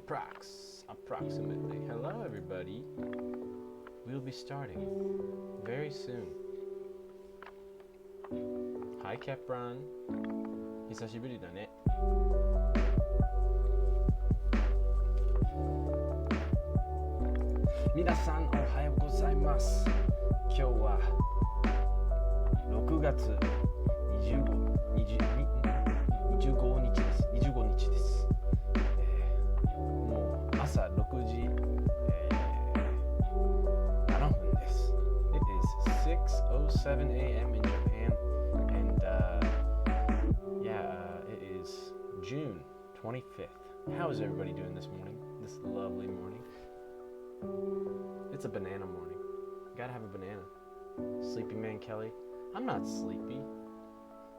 approximately. Hello, everybody. We'll be starting very soon. Hi, Capron. 久しぶりだね。皆さんおはようございます。今日は6月25日です。25日です。もう朝6時、7分です。It is 6:07 a.m. in Japan, and it is June 25th. How is everybody doing this morning? This lovely morning. It's a banana morning. Gotta have a banana. Sleepy man Kelly. I'm not sleepy.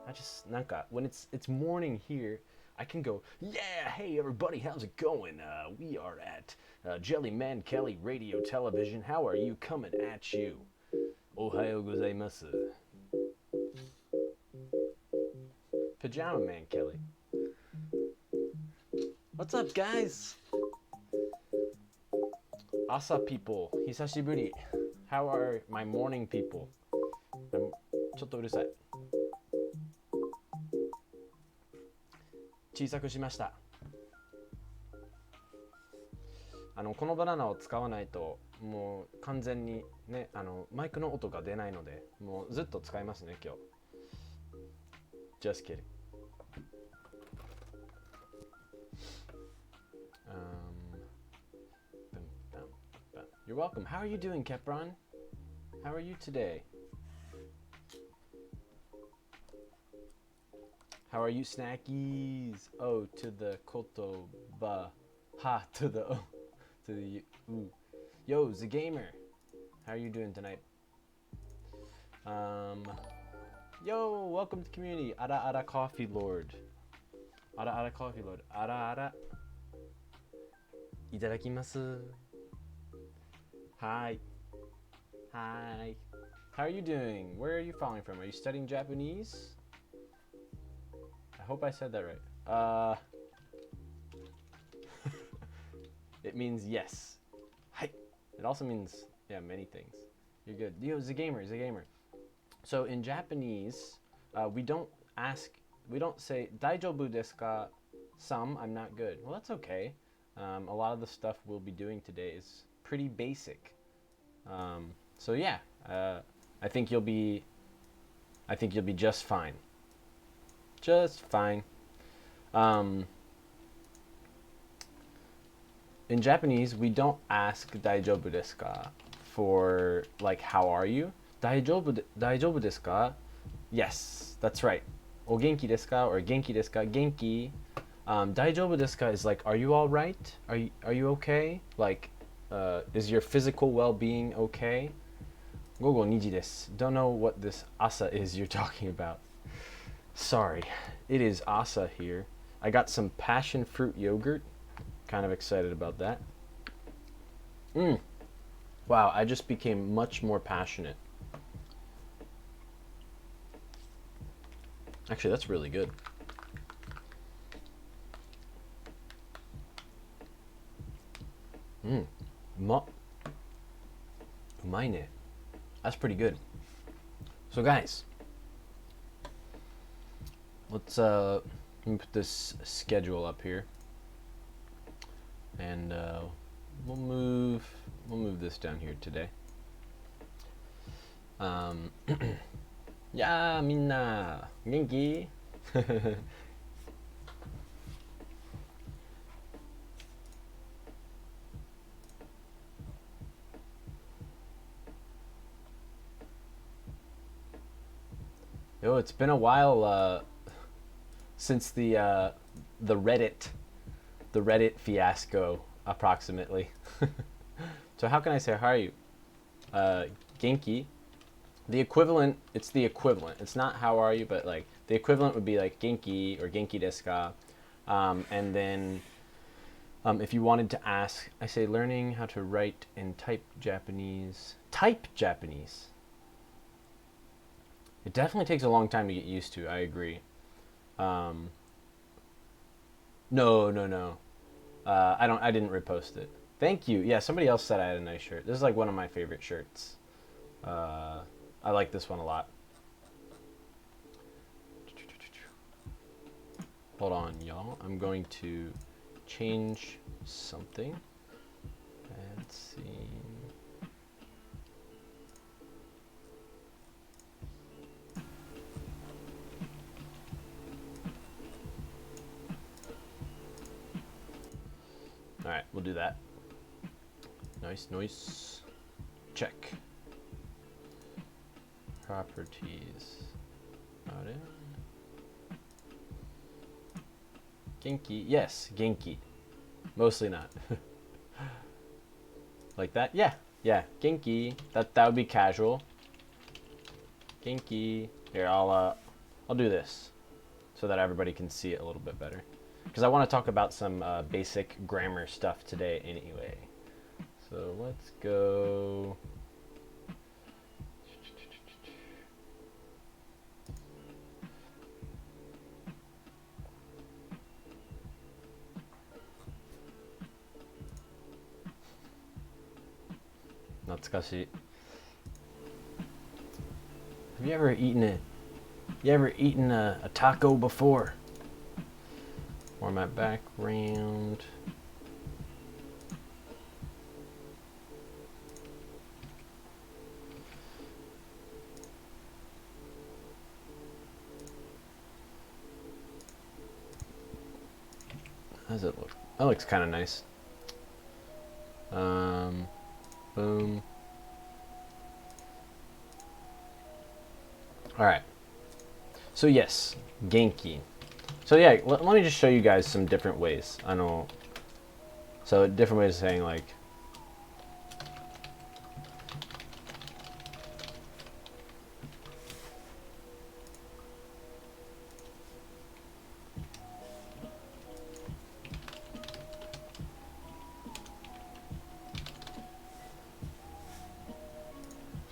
I just, when it's morning here, I can go, yeah, hey everybody, how's it going? We are at Jelly Man Kelly Radio Television. How are you? Coming at you. Ohayou gozaimasu. Pajama Man Kelly. What's up, guys? Asa people, hisashiburi. How are my morning people? ちょっとうるさい。小さくしました。このバナナを使わないともう完全にね、マイクの音が出ないので、もうずっと使いますね今日。Just kidding. You're welcome. How are you doing, Capron? How are you today? How are you, snackies? Oh, to the kotoba. Ha, to the O. To the U. Yo, the gamer. How are you doing tonight? Yo, welcome to the community. Ara Ara Coffee Lord. Ara Ara Coffee Lord. Ara Ara. Itadakimasu. Hi. Hi. How are you doing? Where are you falling from? Are you studying Japanese? I hope I said that right. It means yes. Hi. It also means, many things. You're good. Yo, the gamer. So in Japanese, we don't say, Daijoubu desu ka? Some, I'm not good. Well, that's okay. A lot of the stuff we'll be doing today is pretty basic. I think you'll be just fine. Just fine. In Japanese, we don't ask daijoubu desu ka for like how are you? Daijoubu desu ka? Yes, that's right. O genki desu ka or genki desu ka? Genki. Daijoubu desu ka is like, are you all right? Are you okay? Like, is your physical well-being okay? Gogo 2時 desu. Don't know what this asa is you're talking about. Sorry, it is asa here. I got some passion fruit yogurt. Kind of excited about that. Wow, I just became much more passionate. Actually, that's really good. Umai ne. That's pretty good. So guys, let me put this schedule up here, and we'll move this down here today. Yeah, minna genki? Yo, it's been a while since the Reddit fiasco, approximately. So how can I say how are you? Genki. It's the equivalent. It's not how are you, but like the equivalent would be like genki or genki desu ka. And then if you wanted to ask, I say learning how to write and type Japanese. Type Japanese. It definitely takes a long time to get used to. I agree. No. I didn't repost it. Thank you. Yeah, somebody else said I had a nice shirt. This is like one of my favorite shirts. I like this one a lot. Hold on, y'all. I'm going to change something. Let's see. All right, we'll do that. Nice. Check. Properties. Got it. Genki. Yes, Genki. Mostly not. Like that? Yeah. Genki. That would be casual. Genki. Here, I'll do this so that everybody can see it a little bit better. Because I want to talk about some basic grammar stuff today anyway. So let's go. Natsukashi. Have you ever eaten a taco before? Format background. How does it look? That looks kind of nice. Boom. All right. So yes, Genki. So yeah, let me just show you guys some different ways. So different ways of saying like.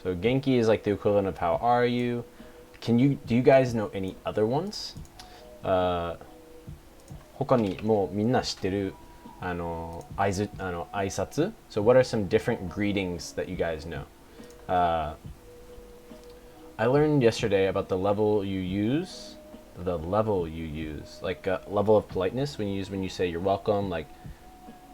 So Genki is like the equivalent of how are you. Do you guys know any other ones? 他にもうみんな知ってる挨拶? So what are some different greetings that you guys know? I learned yesterday about the level you use. Like level of politeness when you say you're welcome, like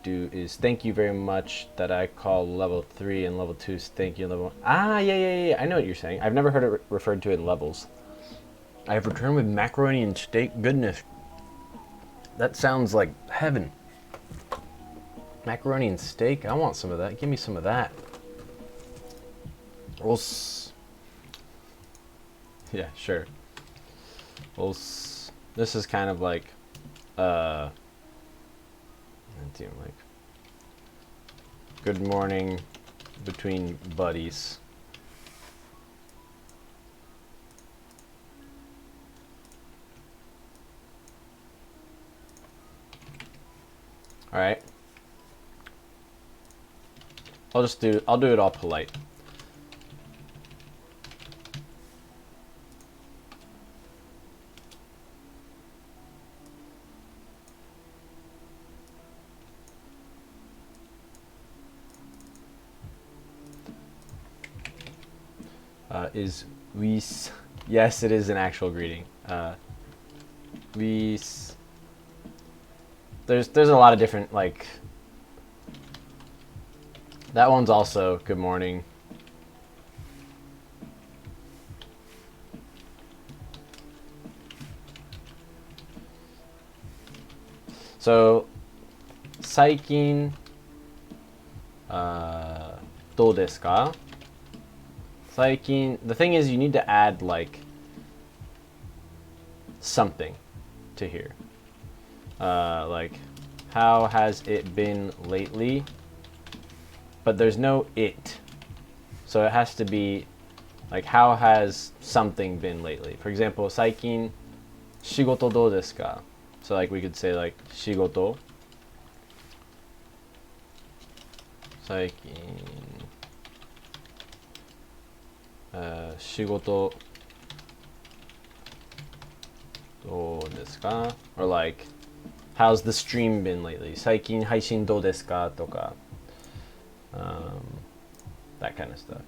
is thank you very much, that I call level 3, and level 2 is thank you, level 1. Yeah. I know what you're saying. I've never heard it referred to in levels. I have returned with macaroni and steak. Goodness. That sounds like heaven. Macaroni and steak? I want some of that. Give me some of that. Yeah, sure. This is kind of like good morning between buddies. All right. I'll do it all polite. Is Wies? Yes, it is an actual greeting. Wies. There's a lot of different, like, that one's also good morning. So 最近どうですか? 最近 the thing is you need to add like something to here. Like, how has it been lately? But there's no it. So it has to be like, how has something been lately? For example, 最近仕事どうですか? So like we could say like 仕事最近仕事どうですか? Or like, How's the stream been lately? 最近配信どうですかとか、that kind of stuff.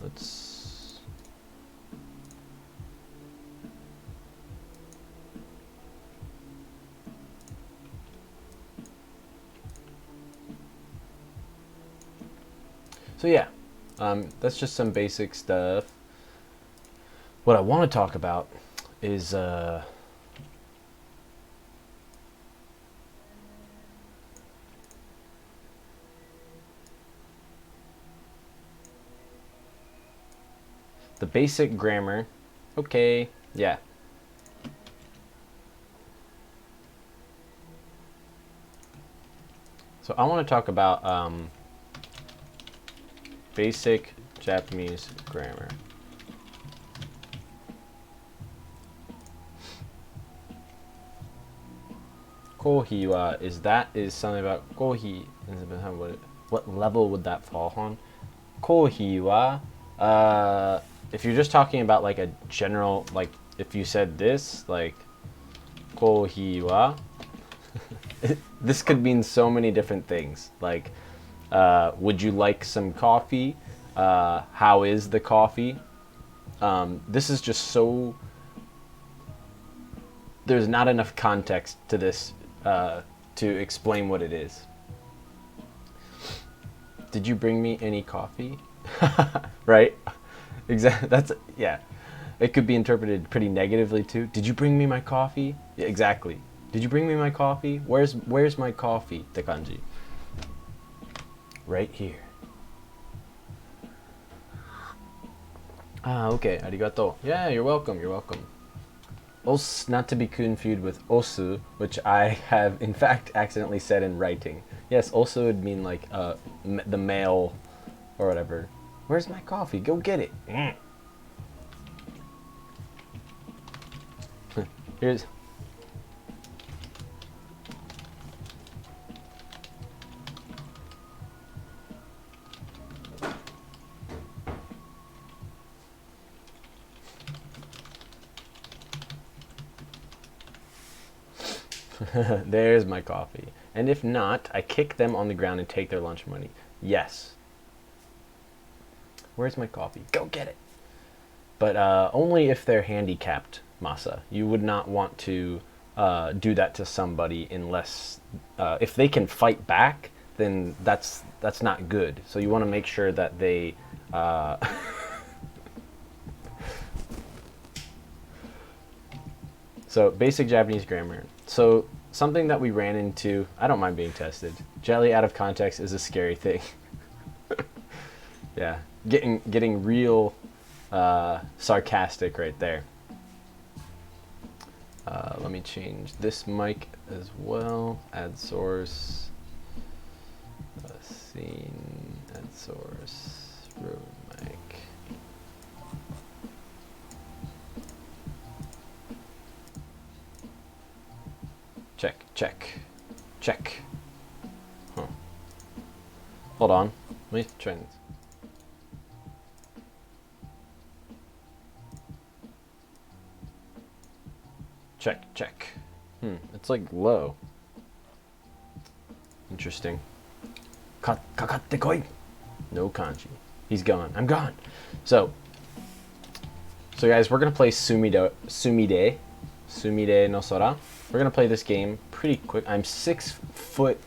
Let's So yeah, that's just some basic stuff. What I want to talk about is the basic grammar. Okay, yeah. So I want to talk about basic Japanese grammar. Kohi is something about kohi. What level would that fall on? Kohi wa, if you're just talking about like a general, like if you said this, like kohi wa, this could mean so many different things. Like, would you like some coffee? How is the coffee? This is just so, there's not enough context to this to explain what it is. Did you bring me any coffee? Right? Exactly. That's, yeah. It could be interpreted pretty negatively too. Did you bring me my coffee? Yeah, exactly. Did you bring me my coffee? Where's my coffee? って感じ. Right here. Ah, okay. ありがとう. Yeah, you're welcome. You're welcome. Not to be confused with osu, which I have in fact accidentally said in writing. Yes, osu would mean like the male or whatever. Where's my coffee? Go get it. Here's. There's my coffee. And if not, I kick them on the ground and take their lunch money. Yes. Where's my coffee? Go get it. But only if they're handicapped, Masa. You would not want to do that to somebody unless if they can fight back, then that's not good. So you want to make sure that they So basic Japanese grammar. So something that we ran into, I don't mind being tested. Jelly out of context is a scary thing. Yeah, getting real sarcastic right there. Let me change this mic as well. Add source, scene, add source, road mic. Check. Huh. Hold on. Let me try this. Check. It's like low. Interesting. Kakatte koi. No kanji. He's gone. I'm gone. So guys, we're gonna play Sumire no Sora. We're gonna play this game pretty quick. I'm 6 foot,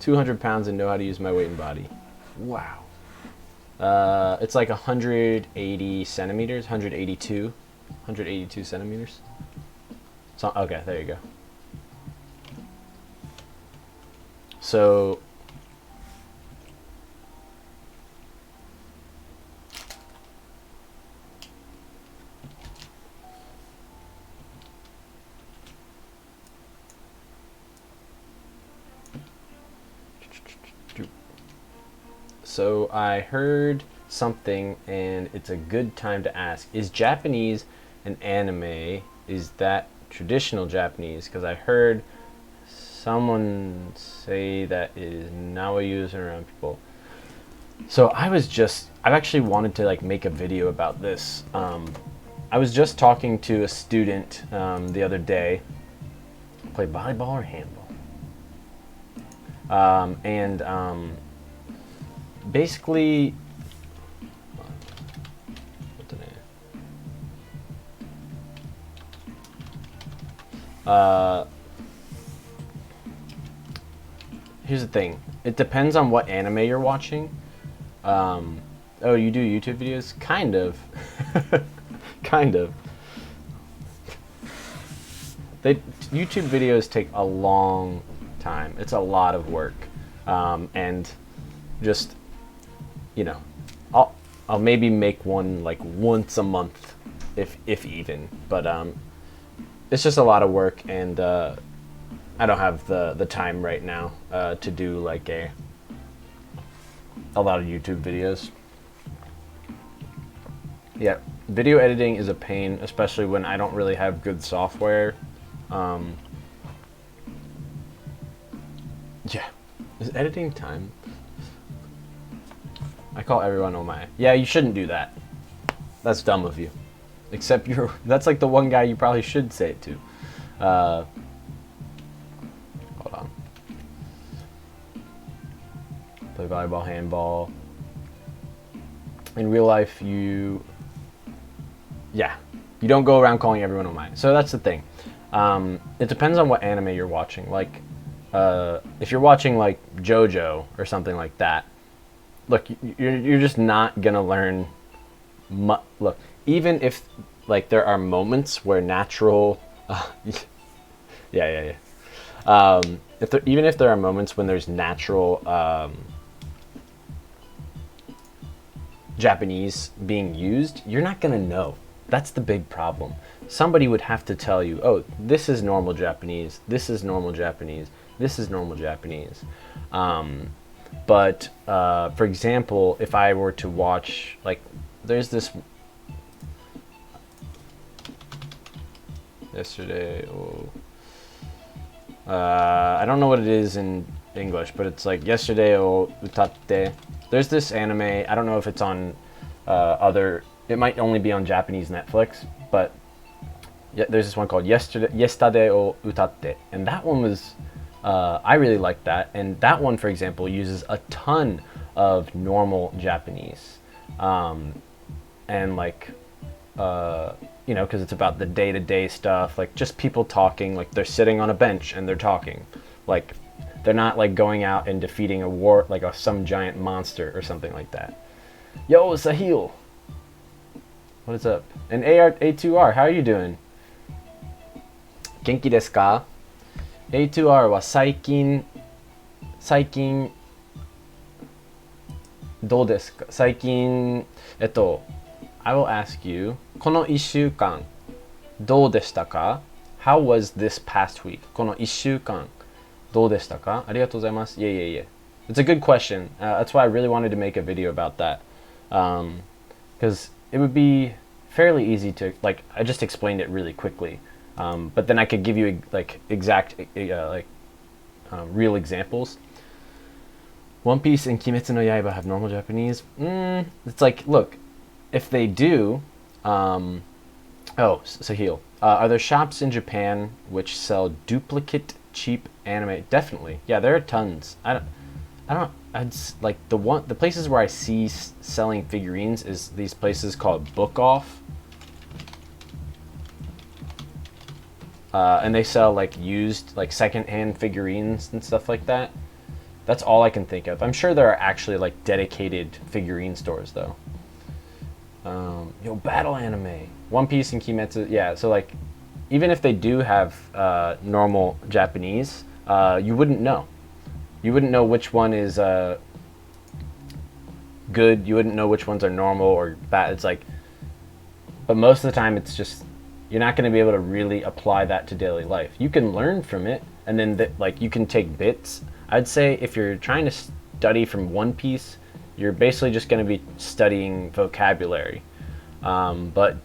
200 pounds, and know how to use my weight and body. Wow. It's like 180 centimeters, 182 centimeters. So, okay, there you go. So I heard something, and it's a good time to ask. Is Japanese an anime? Is that traditional Japanese? Because I heard someone say that it is now used around people. So I've actually wanted to like make a video about this I was just talking to a student the other day. Play volleyball or handball? And basically, here's the thing. It depends on what anime you're watching. Oh, you do YouTube videos? Kind of. Kind of. YouTube videos take a long time. It's a lot of work. And just, you know, I'll maybe make one like once a month, if even. But it's just a lot of work, and I don't have the time right now to do like a lot of YouTube videos. Yeah, video editing is a pain, especially when I don't really have good software. Yeah, is editing time? I call everyone omae. Yeah, you shouldn't do that. That's dumb of you. Except that's like the one guy you probably should say it to. Hold on. Play volleyball, handball. In real life, you don't go around calling everyone omae. So that's the thing. It depends on what anime you're watching. Like, if you're watching like JoJo or something like that, look, you're just not gonna learn. Look, even if like there are moments where natural, even if there are moments when there's natural Japanese being used, you're not gonna know. That's the big problem. Somebody would have to tell you, oh, this is normal Japanese, this is normal Japanese, this is normal Japanese. But for example, if I were to watch, like, there's this yesterday, I don't know what it is in English, but it's like yesterday o utatte. There's this anime, I don't know if it's on it might only be on Japanese Netflix, but there's this one called Yesterday o utatte, and that one was, I really liked that, and that one, for example, uses a ton of normal Japanese, and like, you know, because it's about the day-to-day stuff, like just people talking, like they're sitting on a bench and they're talking, like they're not like going out and defeating a war, like some giant monster or something like that. Yo, Sahil, what is up? And A2R, how are you doing? Genki desu ka? A2R は最近どうですか？最近I will ask you この1週間どうでしたか？ How was this past week? この1週間どうでしたか？ありがとうございます。Yeah. It's a good question. That's why I really wanted to make a video about that. Because it would be fairly easy to, like, I just explained it really quickly. But then I could give you like exact real examples. One Piece and Kimetsu no Yaiba have normal Japanese. It's like, look, if they do, oh, Sahil, are there shops in Japan which sell duplicate cheap anime? Definitely, yeah, there are tons. I don't. It's like the places where I see selling figurines is these places called Book Off. And they sell like used, like secondhand figurines and stuff like that. That's all I can think of. I'm sure there are actually like dedicated figurine stores though. Yo, battle anime, One Piece and Kimetsu. Yeah, so like, even if they do have normal Japanese, you wouldn't know. You wouldn't know which one is good. You wouldn't know which ones are normal or bad. It's like, but most of the time it's just, you're not going to be able to really apply that to daily life. You can learn from it, and then like you can take bits. I'd say if you're trying to study from One Piece, you're basically just going to be studying vocabulary. But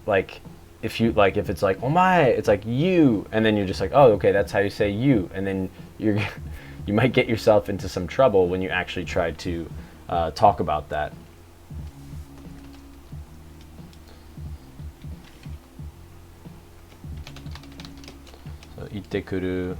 like if it's like omae, it's like you, and then you're just like, oh, okay, that's how you say you, and then you might get yourself into some trouble when you actually try to talk about that. 行ってくる。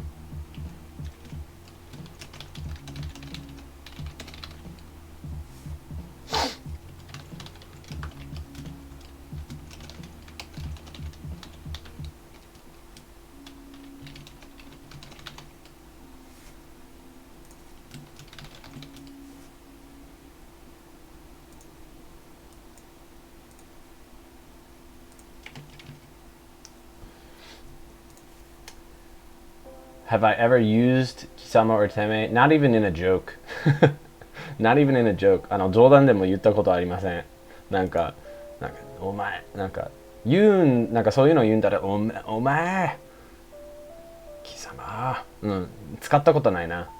Have I ever used 貴様 or てめえ Not even in a joke. Not even in a joke. 冗談でも言ったことありません。お前、そういうの言うんだら、お前、貴様。使ったことないな。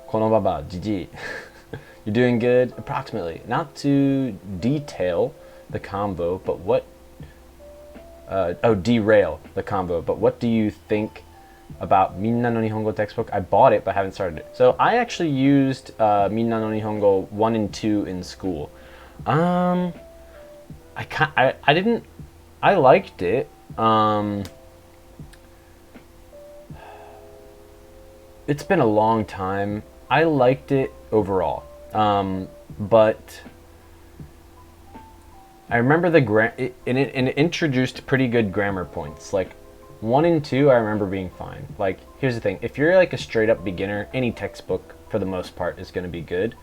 このババ、じじい。You're doing good? Approximately. Not to detail the combo, but what... derail the combo. But what do you think about Minna no Nihongo textbook? I bought it, but haven't started it. So I actually used Minna no Nihongo 1 and 2 in school. I didn't... I liked it. It's been a long time. I liked it overall. But I remember it introduced pretty good grammar points. Like 1 and 2, I remember being fine. Like, here's the thing: if you're like a straight up beginner, any textbook for the most part is going to be good.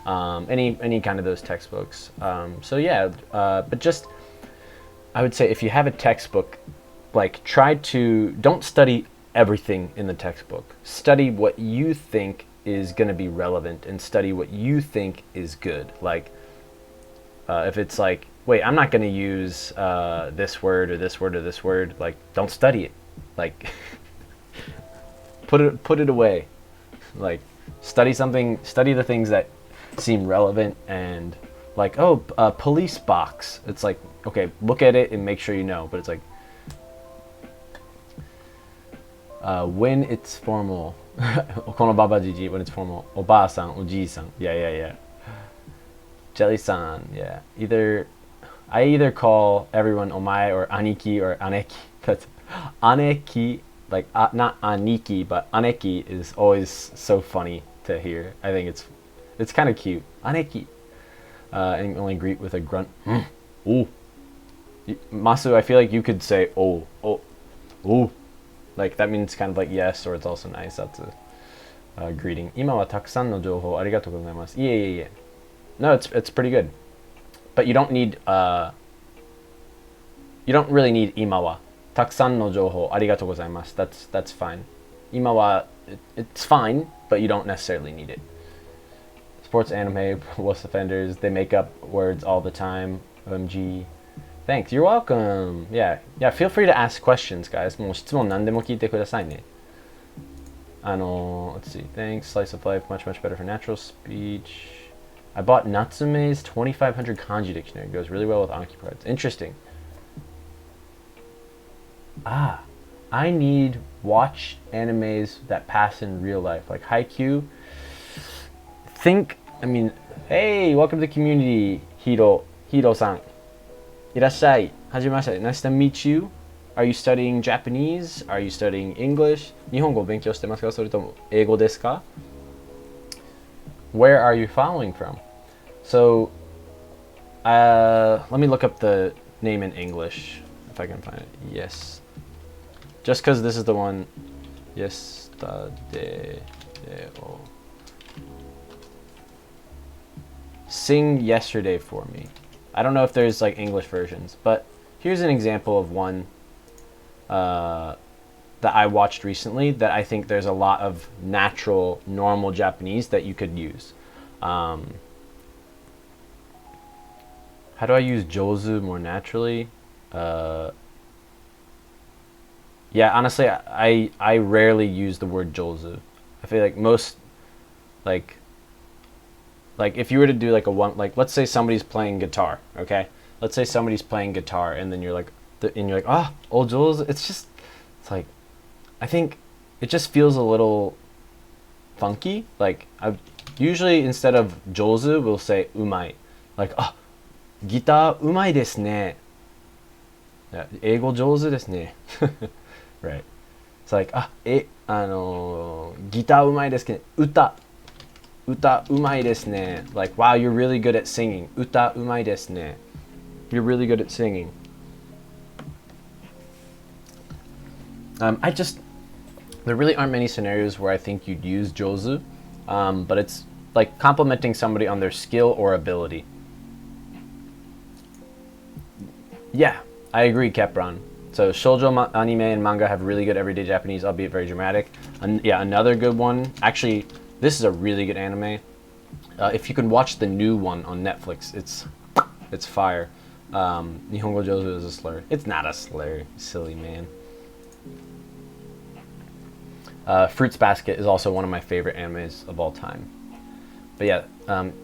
Any kind of those textbooks. So yeah, but just I would say if you have a textbook, like don't study everything in the textbook. Study what you think is going to be relevant and study what you think is good. Like if it's like, wait, I'm not going to use this word or this word or this word, like don't study it. Like put it away. Like study the things that seem relevant, and like, police box. It's like, okay, look at it and make sure you know, but it's like when it's formal. このババジジ when it's formal. おばあさん、おじいさん. Yeah. Jelly-san, yeah. I either call everyone omae or aniki or aneki. That's aneki, like not aniki, but aneki is always so funny to hear. I think it's kind of cute. Aneki. And only greet with a grunt. Ooh. Masu, I feel like you could say oh. Ooh. Like that means kind of like yes, or it's also nice. That's a greeting. 今はたくさんの情報ありがとうございます。Yeah. No, it's pretty good. But you don't need you don't really need 今はたくさんの情報ありがとうございます. That's fine. 今は it's fine, but you don't necessarily need it. Sports, anime, worst offenders, they make up words all the time. OMG. Thanks. You're welcome. Yeah. Feel free to ask questions, guys. もう質問何でも聞いてくださいね。Let's see. Thanks. Slice of life, much better for natural speech. I bought Natsume's 2500 kanji dictionary. It goes really well with Anki parts. Interesting. I need watch animes that pass in real life, like Haikyuu. Hey, welcome to the community, Hiro-san. いらっしゃい。はじめまして。Nice to meet you. Are you studying Japanese? Are you studying English? 日本語を勉強してますか？それとも英語ですか？ Where are you following from? So, let me look up the name in English, if I can find it. Yes. Just because this is the one. Yesterday. Sing yesterday for me. I don't know if there's like English versions, but here's an example of one that I watched recently that I think there's a lot of natural, normal Japanese that you could use. How do I use jozu more naturally? Yeah, honestly, I rarely use the word jozu. I feel like most, like if you were to do like let's say somebody's playing guitar, okay? Let's say somebody's playing guitar, and then you're like, oh jozu. It's like, I think it just feels a little funky. Like usually instead of jozu, we'll say umai. Like, guitar umai desu ne. Yeah, 英語上手ですね. Right. It's like, ギターうまいですね。歌うまいですね. Like, wow, you're really good at singing. 歌うまいですね. You're really good at singing. There really aren't many scenarios where I think you'd use jozu, but it's like complimenting somebody on their skill or ability. Yeah, I agree, Kepron. So shoujo anime and manga have really good everyday Japanese, albeit very dramatic. Yeah, another good one. Actually, this is a really good anime. If you can watch the new one on Netflix, it's fire. Nihongo Jozu is a slur. It's not a slur, silly man. Fruits Basket is also one of my favorite animes of all time. But yeah,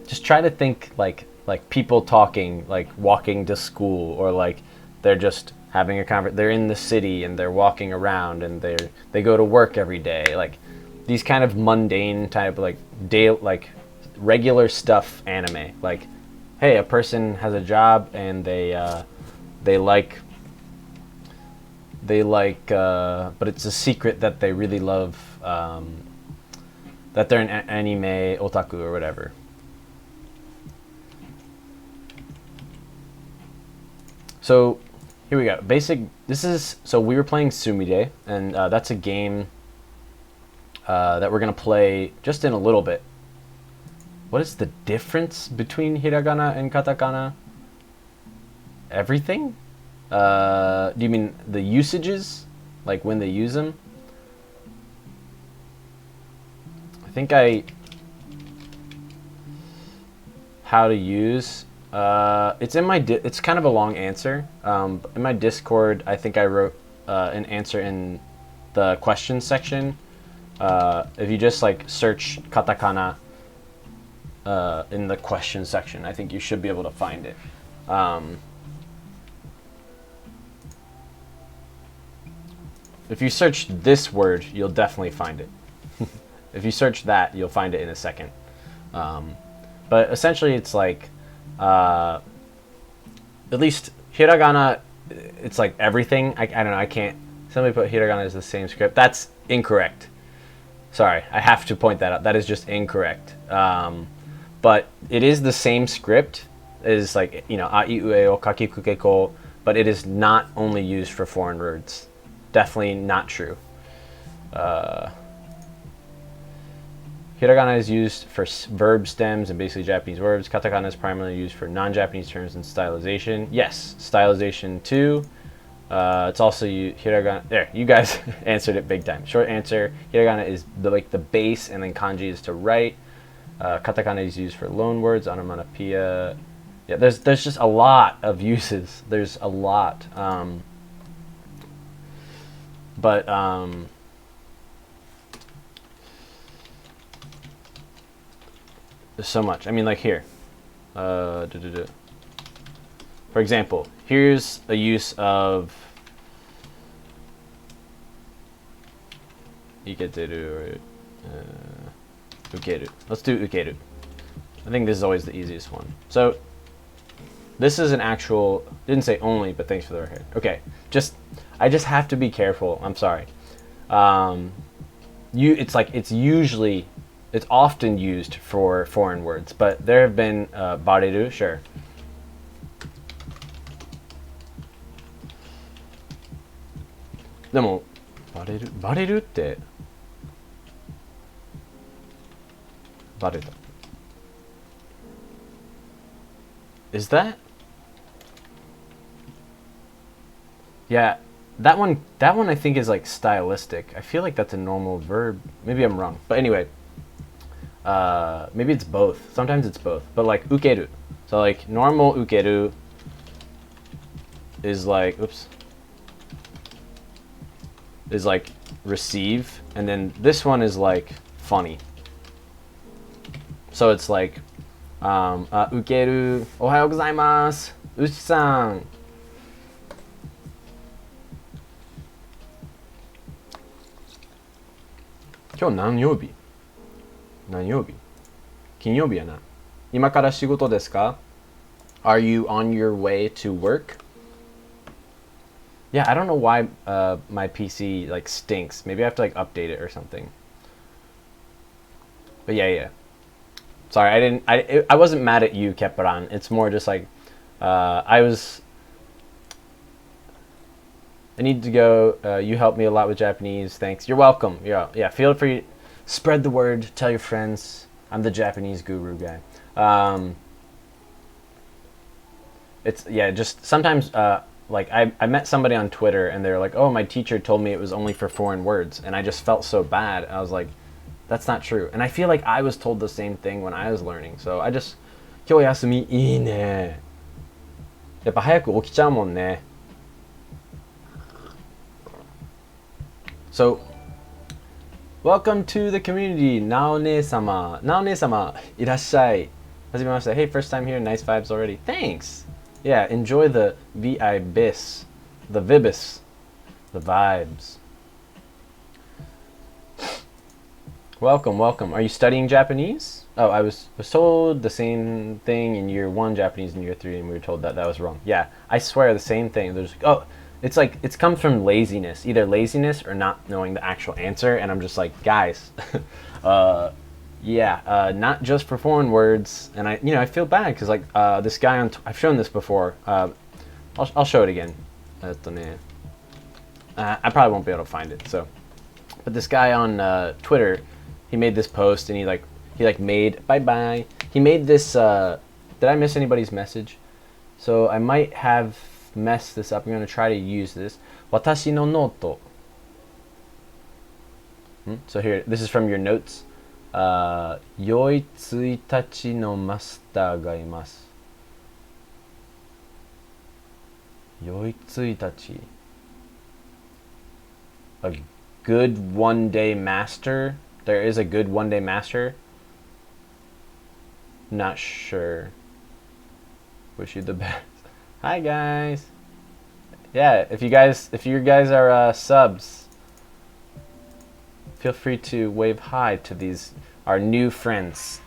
just try to think like people talking, like walking to school, or like they're just having a conversation. They're in the city and they're walking around and they go to work every day. Like these kind of mundane type, like regular stuff anime. Like, hey, a person has a job and they like, but it's a secret that they really love, that they're an anime otaku or whatever. So here we go. So we were playing Sumire, and that's a game that we're going to play just in a little bit. What is the difference between hiragana and katakana? Everything? Do you mean the usages? Like when they use them? I think how to use... it's in my it's kind of a long answer. In my Discord, I think I wrote an answer in the questions section. If you just like search katakana in the question section, I think you should be able to find it. If you search this word, you'll definitely find it. If you search that, you'll find it in a second. But essentially, it's like, at least hiragana, it's like everything. I don't know, I can't. Somebody put hiragana as the same script. That's incorrect. Sorry, I have to point that out. That is just incorrect. But it is the same script as, like, you know, a, I, U, E, o, kakiku, keiko, but it is not only used for foreign words. Definitely not true. Hiragana is used for verb stems and basically Japanese verbs. Katakana is primarily used for non-Japanese terms and stylization. Yes, stylization too. It's also hiragana. There, you guys answered it big time. Short answer: hiragana is the base, and then kanji is to write. Katakana is used for loan words, onomatopoeia. Yeah, there's just a lot of uses. There's a lot. But there's so much. I mean, like here. For example, here's a use of iketeru or ukeru. Let's do ukeru. I think this is always the easiest one. So this is an actual, didn't say only, but thanks for the record. Okay, I just have to be careful. I'm sorry. It's often used for foreign words, but there have been bareru, sure. Demo, bareruってバレた. Is that? Yeah, that one I think is like stylistic. I feel like that's a normal verb. Maybe I'm wrong. But anyway, maybe it's both. Sometimes it's both. But like ukeru. So like normal ukeru is like, oops, is like receive, and then this one is like funny. So it's like, ukeru, ohayou gozaimasu, uchi-san. Kyou nan youbi? Nan youbi? Kinyoubi ya na. Ima kara shigoto desu ka? Are you on your way to work? Yeah, I don't know why my PC like stinks. Maybe I have to like update it or something. But yeah. Sorry, I wasn't mad at you, Keparan. It's more just like I need to go. You helped me a lot with Japanese. Thanks. You're welcome. Yeah. Feel free. Spread the word. Tell your friends. I'm the Japanese guru guy. It's just sometimes like I met somebody on Twitter and they're like, oh, my teacher told me it was only for foreign words, and I just felt so bad. I was like, that's not true. And I feel like I was told the same thing when I was learning. So I just 今日休みいいね。やっぱ早く起きちゃうもんね。So, welcome to the community. Naone-sama. Naone-sama, irashai. Hajimemashite. Hey, first time here. Nice vibes already. Thanks. Yeah, enjoy the vibes. The vibes. The vibes. Welcome. Are you studying Japanese? Oh, I was told the same thing in year 1 Japanese in year 3, and we were told that was wrong. Yeah, I swear the same thing. There's it's like it comes from laziness, either laziness or not knowing the actual answer, and I'm just like, guys, not just for foreign words. And I feel bad because like this guy on I've shown this before. I'll show it again. I probably won't be able to find it. So, but this guy on Twitter, he made this post and he made bye. He made this. Did I miss anybody's message? So I might have messed this up. I'm going to try to use this. Watashi no noto. So here, this is from your notes. Yoi tsuitachi no master ga imasu. Yoi tsuitachi. A good one-day master. There is a good one-day master. Not sure. Wish you the best. Hi guys. Yeah, if you guys are subs, feel free to wave hi to these our new friends,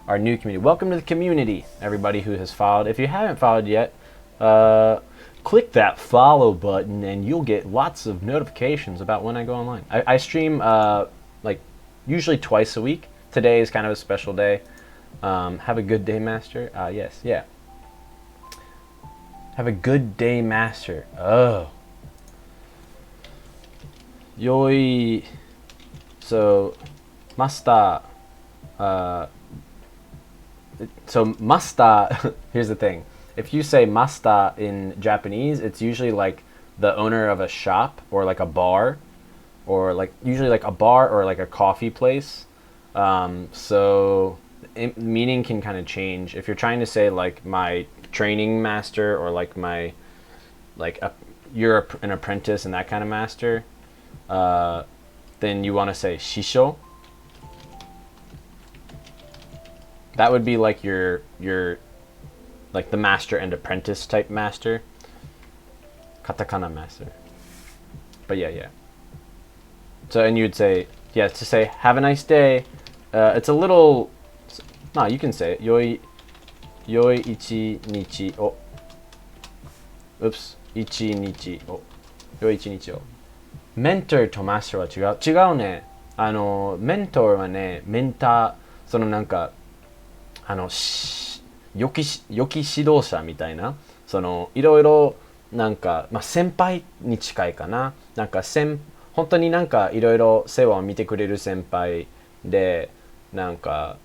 our new community. Welcome to the community, everybody who has followed. If you haven't followed yet, click that follow button and you'll get lots of notifications about when I go online. I stream like usually twice a week. Today is kind of a special day. Have a good day, master. Yes, yeah. Have a good day, master. Oh. Yoi. So, master. So, master. Here's the thing. If you say master in Japanese, it's usually like the owner of a shop or like a bar, or like usually like a bar or like a coffee place. So, meaning can kind of change. If you're trying to say like my training master or like my you're an apprentice and that kind of master, then you want to say shisho. That would be like your like the master and apprentice type master, katakana master. But yeah. So and you'd say to say have a nice day. It's a little. No, you can say it. Yoi ichi nichi o. Oops. Ichi nichi o. Yoi ichi nichi o. Mentor とマスターは違うね。メントーはね、メンター、そのなんか、良き指導者みたいな、そのいろいろなんか、まあ、先輩に近いかな。なんか本当になんかいろいろ世話を見てくれる先輩で、なんか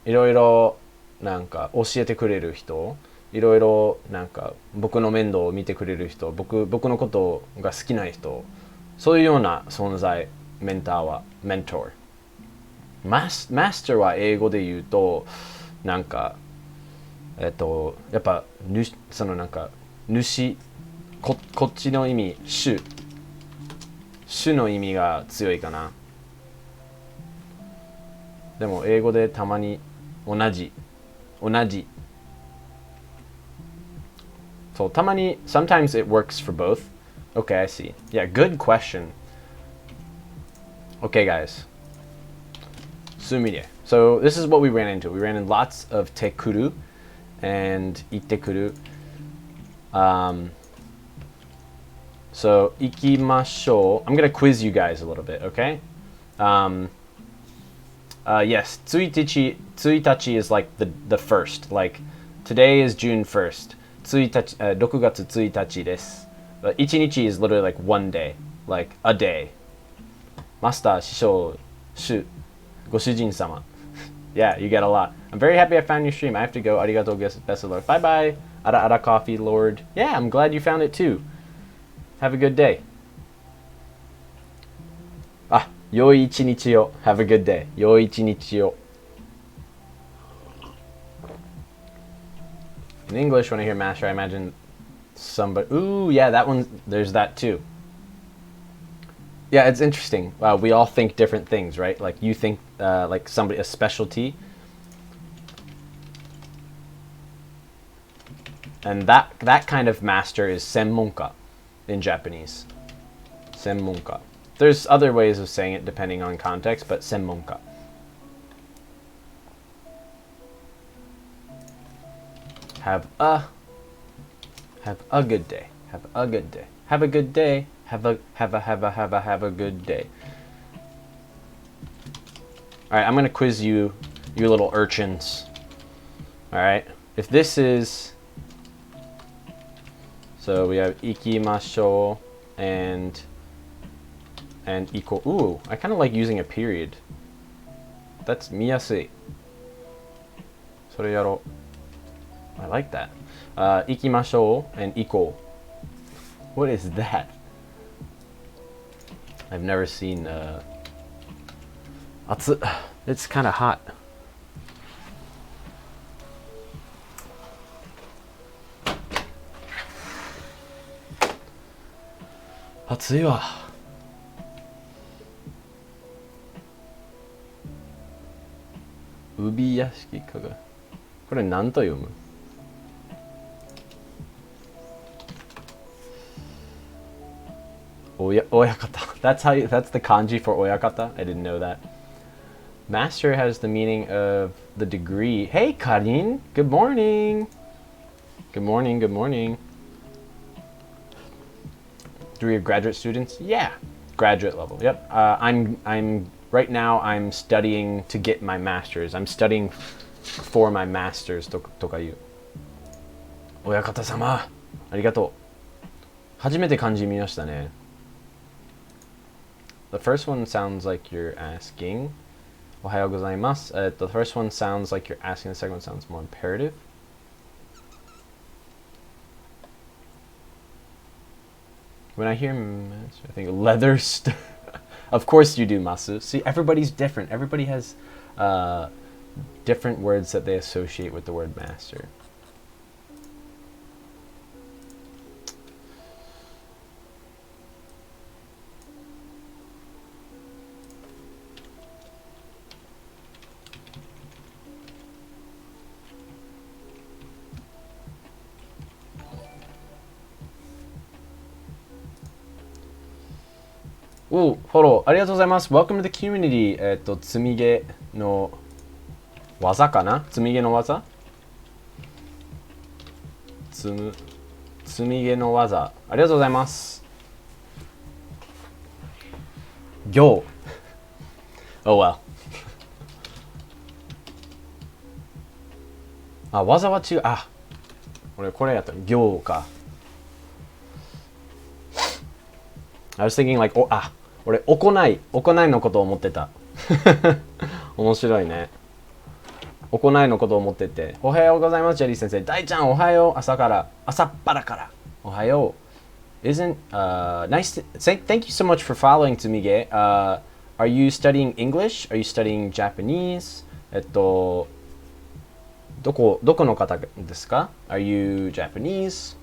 いろいろなんか教えてくれる人、いろいろなんか僕の面倒を見てくれる人、僕のことが好きな人、そういうような存在、メンターはメントー。マスターは英語で言うとなんかやっぱそのなんか主こっちの意味主の意味が強いかな。でも英語でたまに同じそうたまに sometimes it works for both. Okay, I see. Yeah, good question. Okay, guys. Sumire. So this is what we ran into. We ran into lots of tekuru and itekuru. So, 行きましょう. I'm gonna quiz you guys a little bit, okay? Yes, 1日 is like the first. Like, today is June 1st. 1日, 6月1日です. But 1日 is literally like one day. Like, a day. Master, 師匠,ご主人様. Yeah, you get a lot. I'm very happy I found your stream. I have to go. Arigatou, best of luck. Bye bye. Ara coffee, Lord. Yeah, I'm glad you found it too. Have a good day. Ah, 良い一日を. Have a good day. 良い一日を. In English, when I hear master, I imagine somebody. Ooh, yeah, that one. There's that too. Yeah, it's interesting. We all think different things, right? Like you think like somebody, a specialty. And that kind of master is senmonka in Japanese. Senmonka. There's other ways of saying it depending on context, but senmonka. Have a good day. Have a good day. Have a good day. Have a good day. All right, I'm gonna quiz you, you little urchins. All right, if this is, so we have ikimashou and iko. Ooh, I kind of like using a period. That's miyasui. それやろう. I like that. Ikimashou and iko. What is that? I've never seen it's kind of hot. Atsui wa. Ubiyashiki kaga. これ何と読む? Oyakata. That's the kanji for oyakata. I didn't know that. Master has the meaning of the degree. Hey, Karin. Good morning. Good morning. Good morning. Degree of graduate students? Yeah, graduate level. Yep. I'm right now. I'm studying to get my master's. I'm studying for my master's. Tokayu. Oyakata sama. Arigatou. 初めて漢字見ましたね. The first one sounds like you're asking. Ohayou gozaimasu. The first one sounds like you're asking. The second one sounds more imperative. When I hear master, I think leather Of course you do, Masu. See, everybody's different. Everybody has different words that they associate with the word master. Oh, follow. ありがとうございます. Welcome to the community. 積み毛の技かな? 積み毛の技? 積み毛の技. ありがとうございます. 行. Oh well. あ、技は違う。あ、俺これやった。行か。I was thinking like, 俺行いのことを思ってた。面白いね。行いのことを思ってて。おはようございます、ジェリー先生。大ちゃんおはよう。朝っぱらから。おはよう。Isn't nice to say thank you so much for following Tsumige. Are you studying English? Are you studying Japanese? どこの方ですか? Are you Japanese?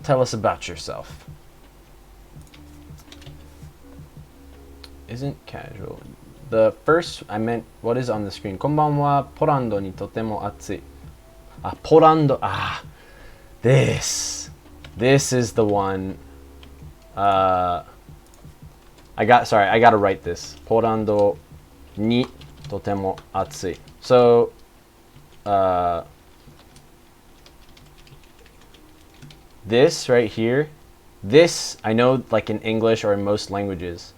Tell us about yourself. Isn't casual. The first I meant what is on the screen. こんばんは。ポランドにとても暑い。あ、ポランド。あ、this is the one. I gotta write this. ポランドにとても暑い. So, this right here, this, I know like in English or in most languages,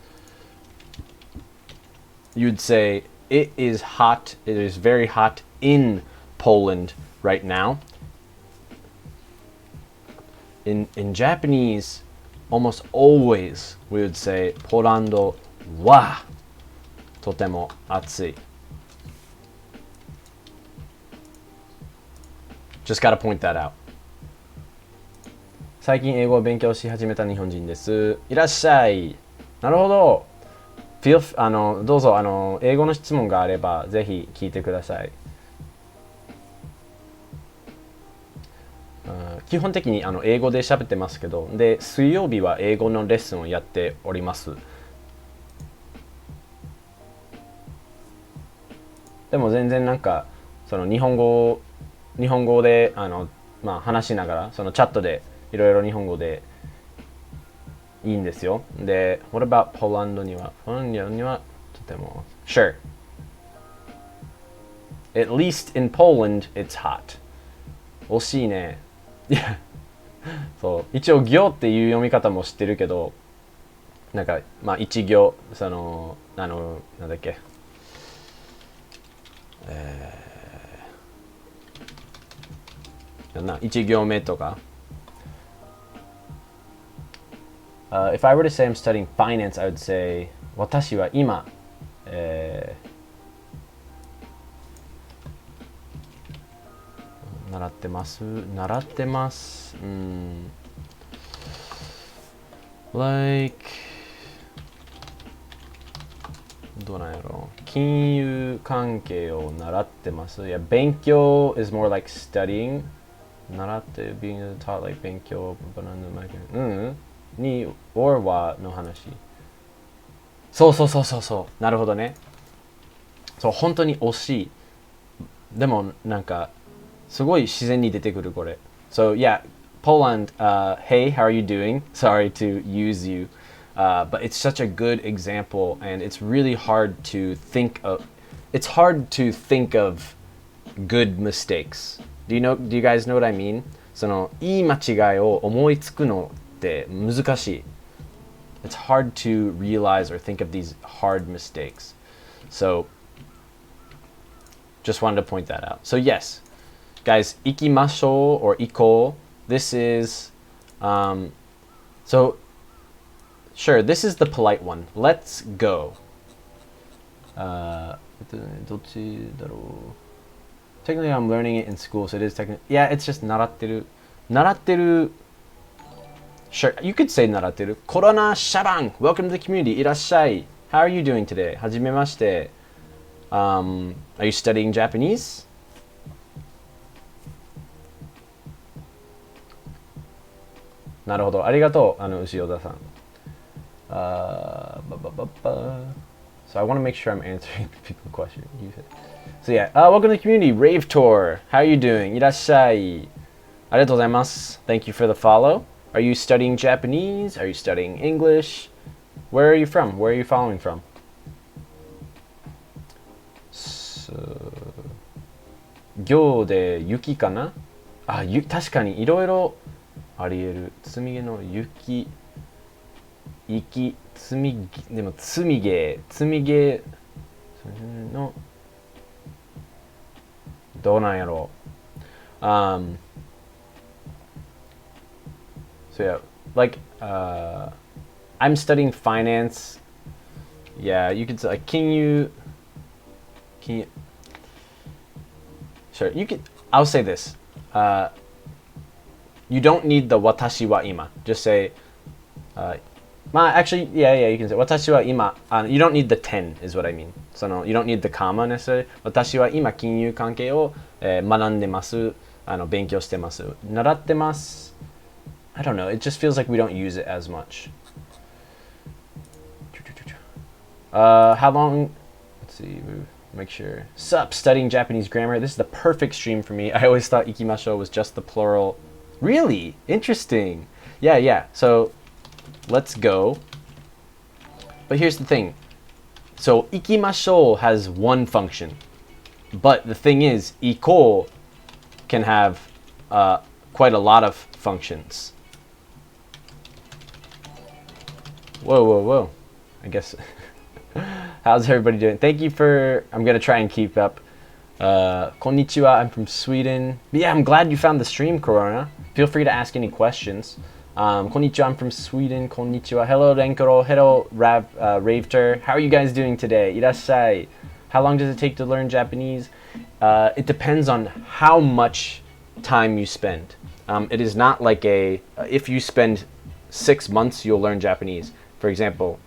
you'd say it is hot, it is very hot in Poland right now. In Japanese, almost always we would say ポランドはとても暑い. Just gotta point that out. 最近英語を勉強し始めた日本人です。いらっしゃい。なるほど。どうぞ英語の質問があればぜひ聞いてください。基本的に英語で喋ってますけど、で水曜日は英語のレッスンをやっております。でも全然なんかその日本語で話しながらそのチャットでいろいろ日本語でいいんですよ。で、What about ポーランドにはとても Sure. At least in Poland, it's hot. 惜しいね。いや、そう一応行っていう読み方も知ってるけど、なんか一行なんだっけ、一行目とか。If I were to say I'm studying finance, I would say 私は今、習ってます。like どうなんやろう。金融関係を習ってます。いや、勉強 is more like studying. 習って being taught like 勉強に or はの話。そう。なるほどね。そう、本当に惜しい。でもなんかすごい自然に出てくるこれ。So yeah, Poland, hey, how are you doing? Sorry to use you, but it's such a good example, and it's really hard to think of. It's hard to think of good mistakes. Do you guys know what I mean? そのいい間違いを思いつくのって難しい。It's hard to realize or think of these hard mistakes. So just wanted to point that out. So yes, guys, 行きましょう or 行こう. This is, so sure, this is the polite one. Let's go. どっちだろう. Technically, I'm learning it in school, so it is technically. Yeah, it's just 習ってる. Sure, you could say 習ってる. コロナシャバン Welcome to the community. いらっしゃい. How are you doing today? はじめまして. Are you studying Japanese? なるほど。ありがとう、牛尾田さん。So I want to make sure I'm answering people's question. So yeah, welcome to the community, Rave Tour. How are you doing? いらっしゃい。ありがとうございます。Thank you for the follow. Are you studying Japanese? Are you studying English? Where are you from? Where are you following from? So, 行で雪かな？確かにいろいろありえる。積み毛の雪、息、でも積み毛のどうなんやろう。So yeah, like I'm studying finance. Yeah, you could say like, can you sure, you could, I'll say this. You don't need the 私は今. Just say, actually, yeah, you can say 私は今. You don't need the 10 is what I mean. So no, you don't need the comma necessarily. 私は今金融関係を、学んでます。勉強してます。習ってます。I don't know. It just feels like we don't use it as much. How long? Let's see. Make sure. Sup, studying Japanese grammar. This is the perfect stream for me. I always thought ikimashou was just the plural. Really? Interesting. Yeah. So, let's go. But here's the thing. So, ikimashou has one function. But the thing is, iko can have quite a lot of functions. Whoa, whoa, whoa. I guess. How's everybody doing? Thank you for. I'm going to try and keep up. Konnichiwa, I'm from Sweden. But yeah, I'm glad you found the stream, Corona. Feel free to ask any questions. Konnichiwa, I'm from Sweden. Konnichiwa. Hello, Renkoro. Hello, Raveter. How are you guys doing today? Irashai. How long does it take to learn Japanese? It depends on how much time you spend. It is not like if you spend 6 months, you'll learn Japanese. For example,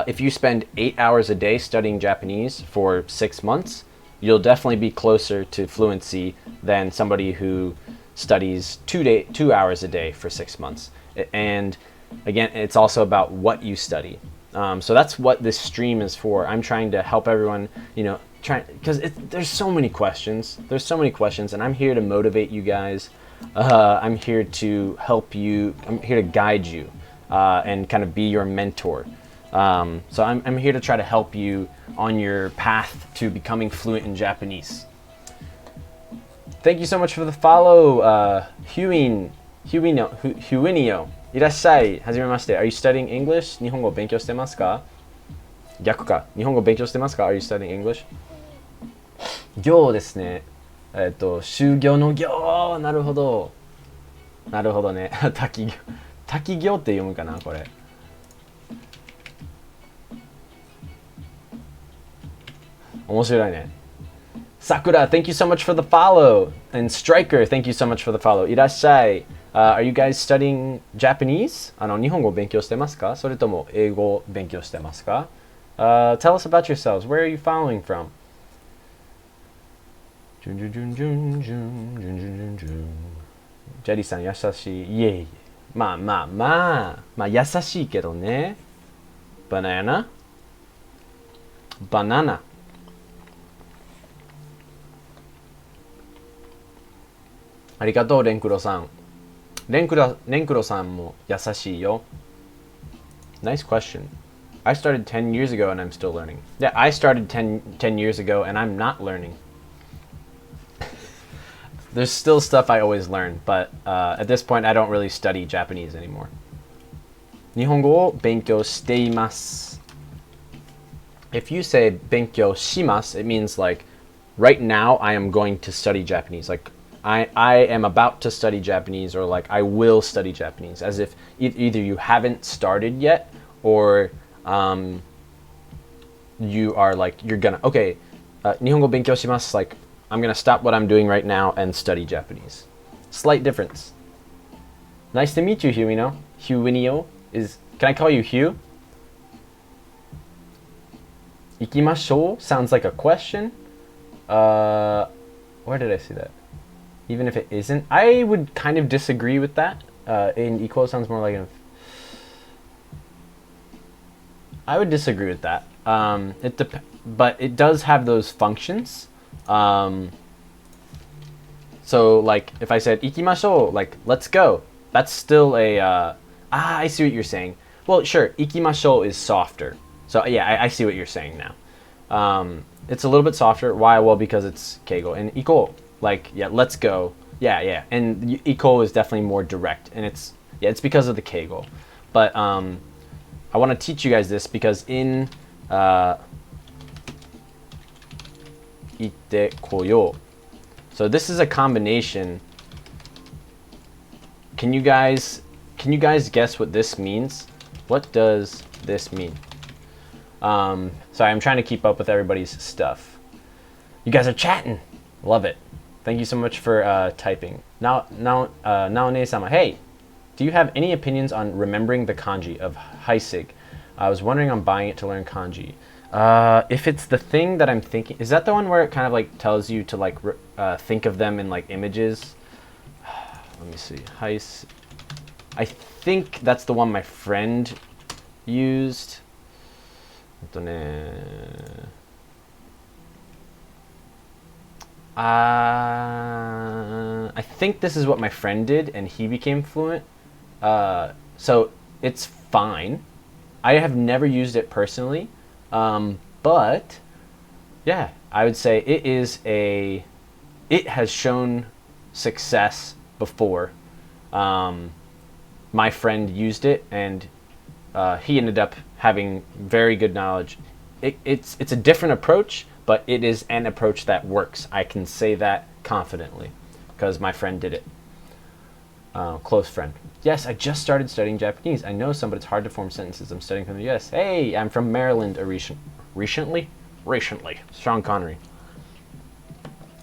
if you spend 8 hours a day studying Japanese for 6 months, you'll definitely be closer to fluency than somebody who studies 2 hours a day for 6 months. And again, it's also about what you study. So that's what this stream is for. I'm trying to help everyone, because there's so many questions. There's so many questions, and I'm here to motivate you guys. I'm here to help you. I'm here to guide you and kind of be your mentor. So I'm here to try to help you on your path to becoming fluent in Japanese. Thank you so much for the follow, Huinio. いらっしゃい。はじめまして。Are you studying English? 日本語勉強してますか？逆か。日本語勉強してますか？ Are you studying English? 行ですね。就業の行。なるほど。なるほどね。滝行。滝行って読むかなこれ。面白いね。Sakura, thank you so much for the follow. And Striker, thank you so much for the follow. いらっしゃい。Are you guys studying Japanese? 日本語勉強してますか？それとも英語勉強してますか？ Tell us about yourselves. Where are you following from? ジャリーさん優しい。いえいえ。まあ優しいけどね。バナナ。ありがとう、レンクロさん。レンクロさんも優しいよ。Nice question. I started 10 years ago and I'm still learning. Yeah, I started 10 years ago and I'm not learning. There's still stuff I always learn, but at this point I don't really study Japanese anymore. 日本語を勉強しています。If you say 勉強します, it means like right now I am going to study Japanese. Like I am about to study Japanese, or like I will study Japanese, as if either you haven't started yet or you are like, you're gonna, okay, 日本語勉強します, like I'm gonna stop what I'm doing right now and study Japanese. Slight difference. Nice to meet you, Huino. Huinio is, can I call you Hugh? 行きましょう sounds like a question. Where did I see that? Even if it isn't, I would kind of disagree with that. In equal sounds more like an. I would disagree with that. But it does have those functions. So like if I said ikimashou, like let's go, that's still a. I see what you're saying. Well, sure, ikimashou is softer. So yeah, I see what you're saying now. It's a little bit softer. Why? Well, because it's keigo and iko. Like, yeah, let's go. Yeah. And iko is definitely more direct. And it's because of the keigo. But I want to teach you guys this because in ite koyo. So this is a combination. Can you guys guess what this means? What does this mean? Sorry, I'm trying to keep up with everybody's stuff. You guys are chatting. Love it. Thank you so much for typing. Now, Naone-sama, hey, do you have any opinions on remembering the kanji of Heisig? I was wondering on buying it to learn kanji. If it's the thing that I'm thinking, is that the one where it kind of like tells you to like think of them in like images? Let me see. I think that's the one my friend used. I think this is what my friend did, and he became fluent. So it's fine. I have never used it personally, but yeah, I would say it has shown success before. My friend used it, and he ended up having very good knowledge. It's a different approach, but it is an approach that works. I can say that confidently because my friend did it. Close friend. Yes, I just started studying Japanese. I know some, but it's hard to form sentences. I'm studying from the U.S. Hey, I'm from Maryland. Recently? Sean Connery.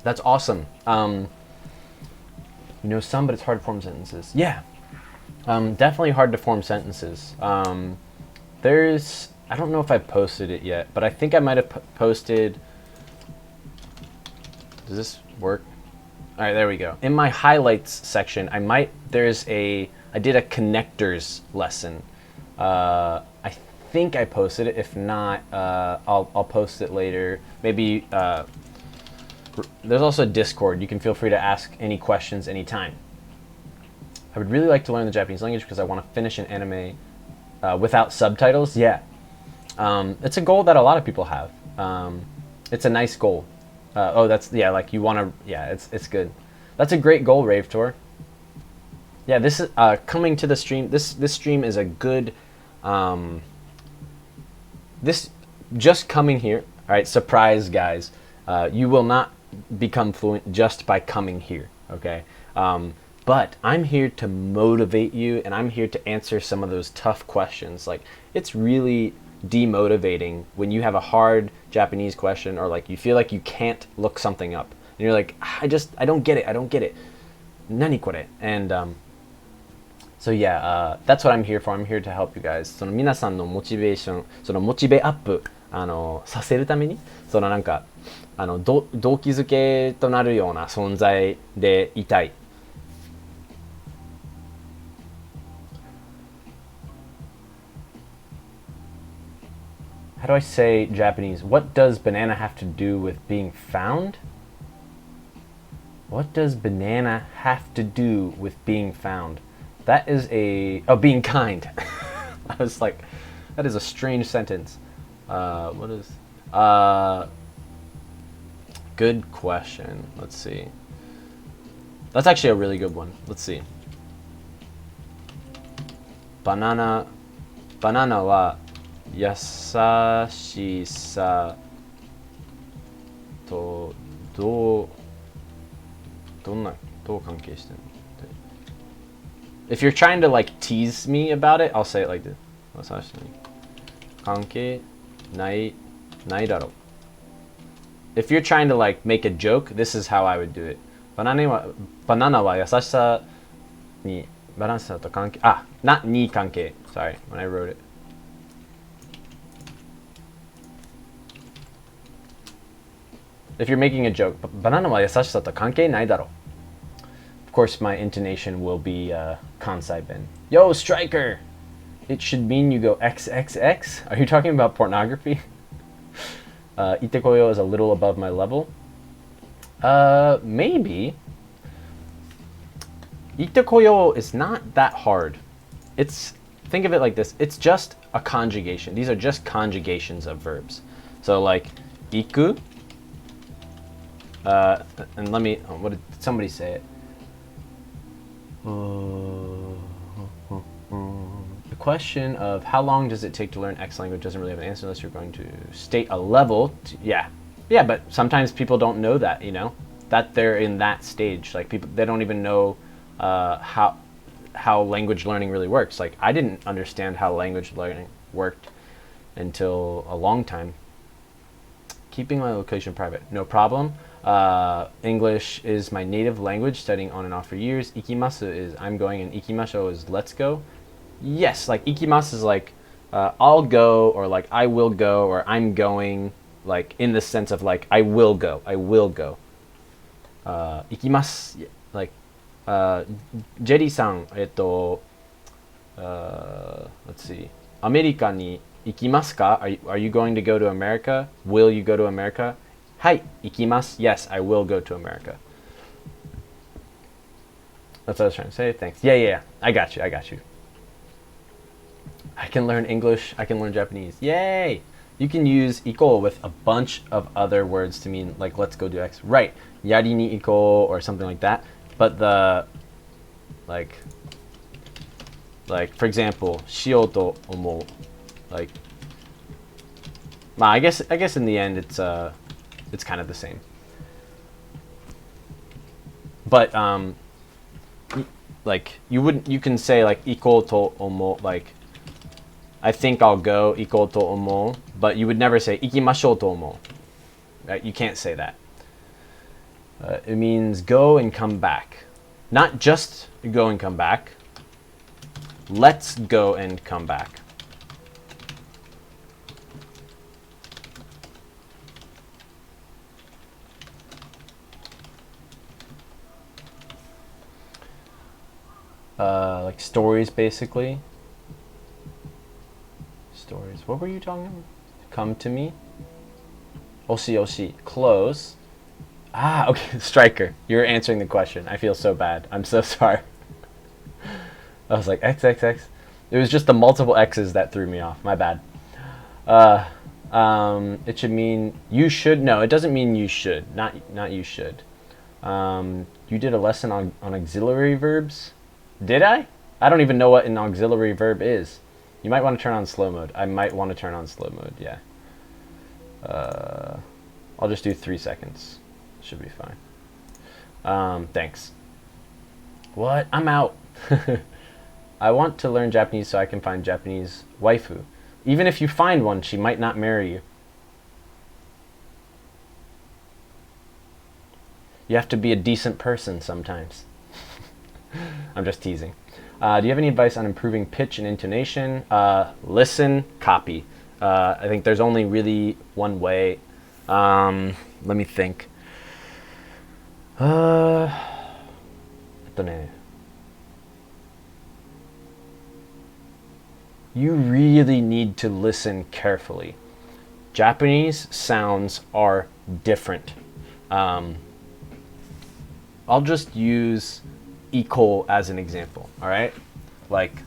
That's awesome. You know some, but it's hard to form sentences. Yeah. Definitely hard to form sentences. I don't know if I posted it yet, but I think I might have posted. Does this work? All right, there we go. In my highlights section, I did a connectors lesson. I think I posted it. If not, I'll post it later. Maybe there's also a Discord. You can feel free to ask any questions anytime. I would really like to learn the Japanese language because I want to finish an anime without subtitles. Yeah, it's a goal that a lot of people have. It's a nice goal. Like you want to. Yeah, it's good. That's a great goal, Rave Tour. Yeah, this is coming to the stream. This stream is a good. This just coming here. All right, surprise, guys. You will not become fluent just by coming here. Okay. But I'm here to motivate you, and I'm here to answer some of those tough questions. Like, it's really demotivating when you have a hard Japanese question, or like you feel like you can't look something up, and you're like, I don't get it. Nani kore? And so yeah, that's what I'm here for. I'm here to help you guys. その皆さんのモチベーション、そのモチベアップさせるために、そのなんか動機づけとなるような存在でいたい。How do I say Japanese? What does banana have to do with being found? What does banana have to do with being found? That is being kind. I was like, that is a strange sentence. What is, good question. Let's see. That's actually a really good one. Let's see. Banana wa yasashisa toどう関係してるの? If you're trying to like tease me about it, I'll say it like this. 関係ないだろ. If you're trying to like make a joke, this is how I would do it. バナナは優しさにバランスだと関係に関係. Sorry, when I wrote it. If you're making a joke, バナナは優しさと関係ないだろ. Of course, my intonation will be Kansai Ben. Yo, Striker! It should mean you go XXX? Are you talking about pornography? Itekoyo is a little above my level. Maybe. Itekoyo is not that hard. Think of it like this. It's just a conjugation. These are just conjugations of verbs. So like, iku. And what did somebody say it? The question of how long does it take to learn X language doesn't really have an answer unless you're going to state a level. Yeah, but sometimes people don't know that, you know, that they're in that stage. Like they don't even know how language learning really works. Like I didn't understand how language learning worked until a long time. Keeping my location private, no problem. English is my native language, studying on and off for years. Ikimasu is I'm going, and ikimasho is let's go. Yes, like ikimasu is like I'll go, or like I will go, or I'm going, like in the sense of like I will go. Ikimasu, like Jerry-san, let's see. America ni ikimasu ka? Are you going to go to America? Will you go to America? Hai, ikimasu. Yes, I will go to America. That's what I was trying to say. Thanks. Yeah. I got you. I can learn English. I can learn Japanese. Yay! You can use iko with a bunch of other words to mean like let's go do X. Right. Yari ni iko or something like that. But the like Like, for example, しようと思う. Like, I guess in the end it's kind of the same. But like you can say like 行こうと思う, like I think I'll go 行こうと思う, but you would never say 行きましょうと思う. Right? You can't say that. It means go and come back. Not just go and come back. Let's go and come back. Like stories, basically. Stories. What were you talking about? Come to me. Oshi oshi. Close. Ah, okay. Striker. You're answering the question. I feel so bad. I'm so sorry. I was like, XXX. It was just the multiple X's that threw me off. My bad. It should mean you should. No, it doesn't mean you should. Not you should. You did a lesson on auxiliary verbs. Did I? I don't even know what an auxiliary verb is. You might want to turn on slow mode. I might want to turn on slow mode, yeah. I'll just do 3 seconds. Should be fine. Thanks. What? I'm out. I want to learn Japanese so I can find Japanese waifu. Even if you find one, she might not marry you. You have to be a decent person sometimes. I'm just teasing. Do you have any advice on improving pitch and intonation? Listen, copy. I think there's only really one way. Let me think. You really need to listen carefully. Japanese sounds are different. I'll just use equal as an example, all right? Like,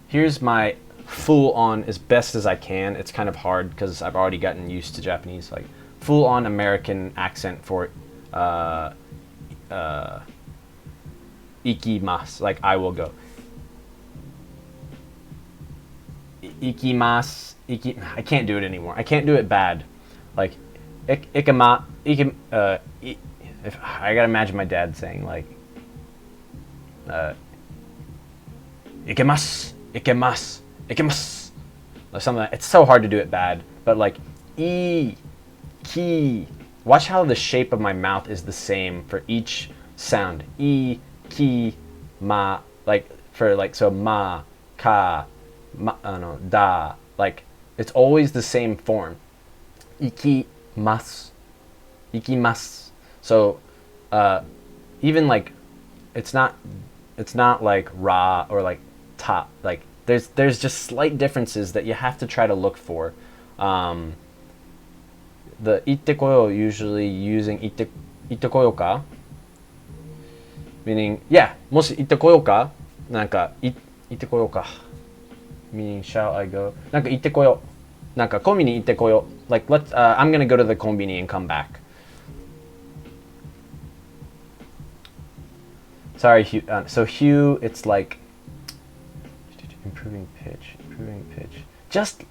here's my full-on as best as I can. It's kind of hard because I've already gotten used to Japanese, like full-on American accent for ikimasu, like I will go. Ikimasu, I can't do it anymore. I can't do it bad. Like, if I gotta imagine my dad saying like, ikemasu, ikemasu, ikemasu, or something like that. It's so hard to do it bad, but like ki. Watch how the shape of my mouth is the same for each sound. Ki, ma, like for like so ma, ka, ma, no, da. Like it's always the same form. Ikimasu, ikimasu. So even like it's not like ra or like ta. Like there's just slight differences that you have to try to look for. The itte koyo usually using itte koyo ka, meaning yeah, もし行ってこようか、なんか行ってこようか meaning shall I go, なんか行ってこよう、なんかコンビニ行ってこよう like I'm gonna go to the コンビニ and come back. Sorry, Hugh. So Hugh, it's like improving pitch. Just,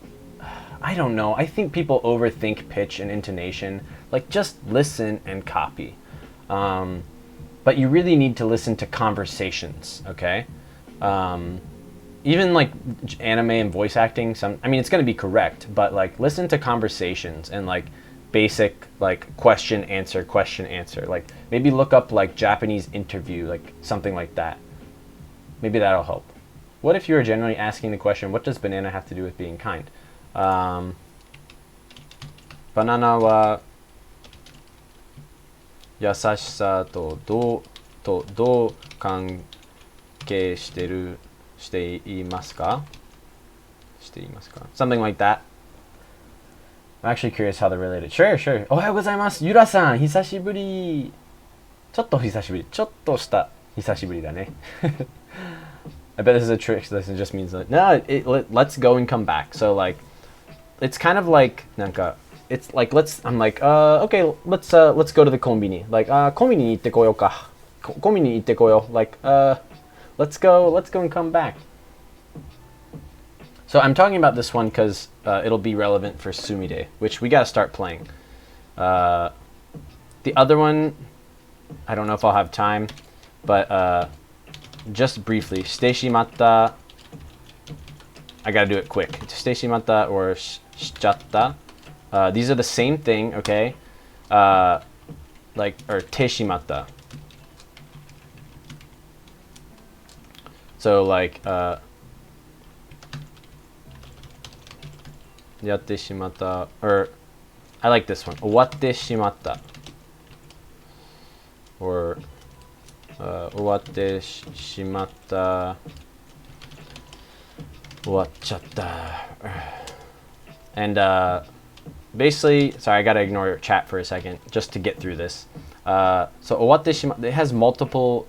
I don't know. I think people overthink pitch and intonation. Like, just listen and copy. But you really need to listen to conversations, okay? Even like anime and voice acting, I mean, it's going to be correct, but like listen to conversations and like basic like question answer. Like maybe look up like Japanese interview, like something like that. Maybe that'll help. What if you were generally asking the question, what does banana have to do with being kind? Banana wa yasashisa to do kankei shite imasu ka? Something like that. I'm actually curious how they're related. Sure. おはようございます。ゆらさん、久しぶり。ちょっと久しぶり。ちょっとした久しぶりだね。I bet this is a trick. This just means like, no, let's go and come back. So like, it's kind of like, it's like, I'm like, okay, let's go to the コンビニ. Like, コンビニ行ってこようか. コンビニ行ってこよう. Like, Let's go and come back. So I'm talking about this one because it'll be relevant for Sumire, which we got to start playing. The other one, I don't know if I'll have time, but just briefly, shite shimatta. I got to do it quick. Shite shimatta or shichatta. These are the same thing, okay? Or te shimatta. So like, yatte shimatta, or I like this one. Owatte shimatta. Or owatte shimatta. Owacchatta. And basically, sorry, I gotta ignore your chat for a second just to get through this. So owatte shimatta, it has multiple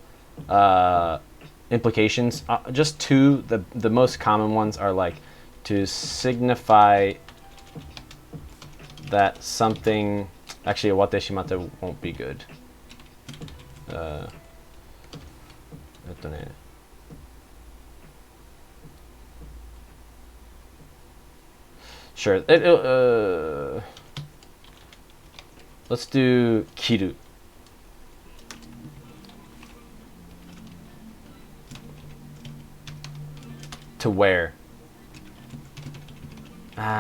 implications. Just two, the most common ones are like to signify that something, actually owatte shimatta won't be good. Sure. Let's do kiru. To wear.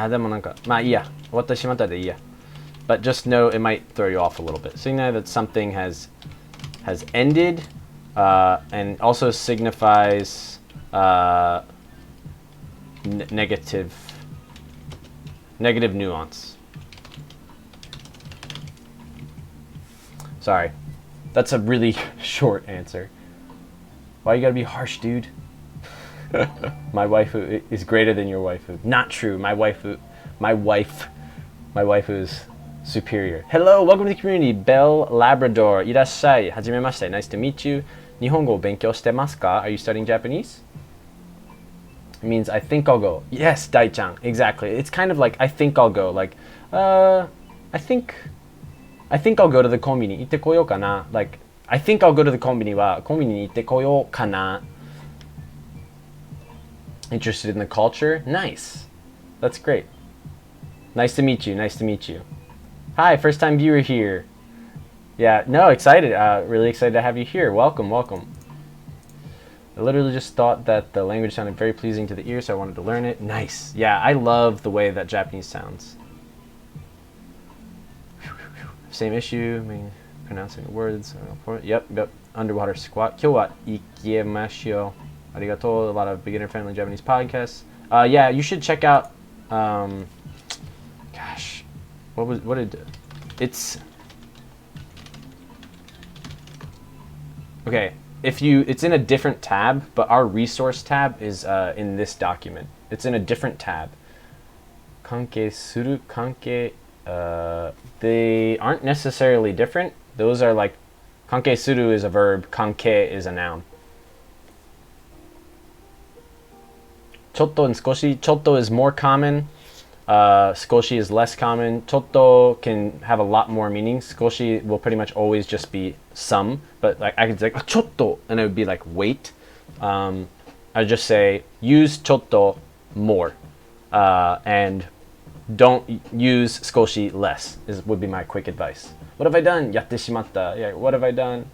でもなんか、まあいいや。終わってしまったでいいや。But just know it might throw you off a little bit. Signify that something has ended, and also signifies negative nuance. Sorry, that's a really short answer. Why you gotta be harsh, dude? My waifu is greater than your waifu. Not true. My waifu is superior. Hello, welcome to the community. Bell Labrador. Irashai. Hajimemashite. Nice to meet you. Nihongo o benkyou shite masu ka? Are you studying Japanese? It means I think I'll go. Yes, Dai-chan. Exactly. It's kind of like I think I'll go. Like, I think I'll go to the konbini. Itte koyou kana? Like, I think I'll go to the konbini wa konbini ni itte koyou kana? Interested in the culture? Nice. That's great. Nice to meet you. Nice to meet you. Hi, first time viewer here. Yeah, no, excited. Really excited to have you here. Welcome, welcome. I literally just thought that the language sounded very pleasing to the ear, so I wanted to learn it. Nice. Yeah, I love the way that Japanese sounds. Same issue, pronouncing the words. Yep. Underwater squat. Kyou wa ikemashou. Arigato. A lot of beginner-friendly Japanese podcasts. Yeah, you should check out. Gosh, it's okay. It's in a different tab, but our resource tab is in this document. It's in a different tab. Kankei suru, kankei. They aren't necessarily different. Those are like, kankei suru is a verb, kankei is a noun. Chotto and skoshi. Chotto is more common. Skoshi is less common. Chotto can have a lot more meanings. Skoshi will pretty much always just be some, but like I could say chotto, and it would be like weight. I'd just say use chotto more, and don't use skoshi less. Would be my quick advice. What have I done? Yatte shimatta. Yeah, what have I done?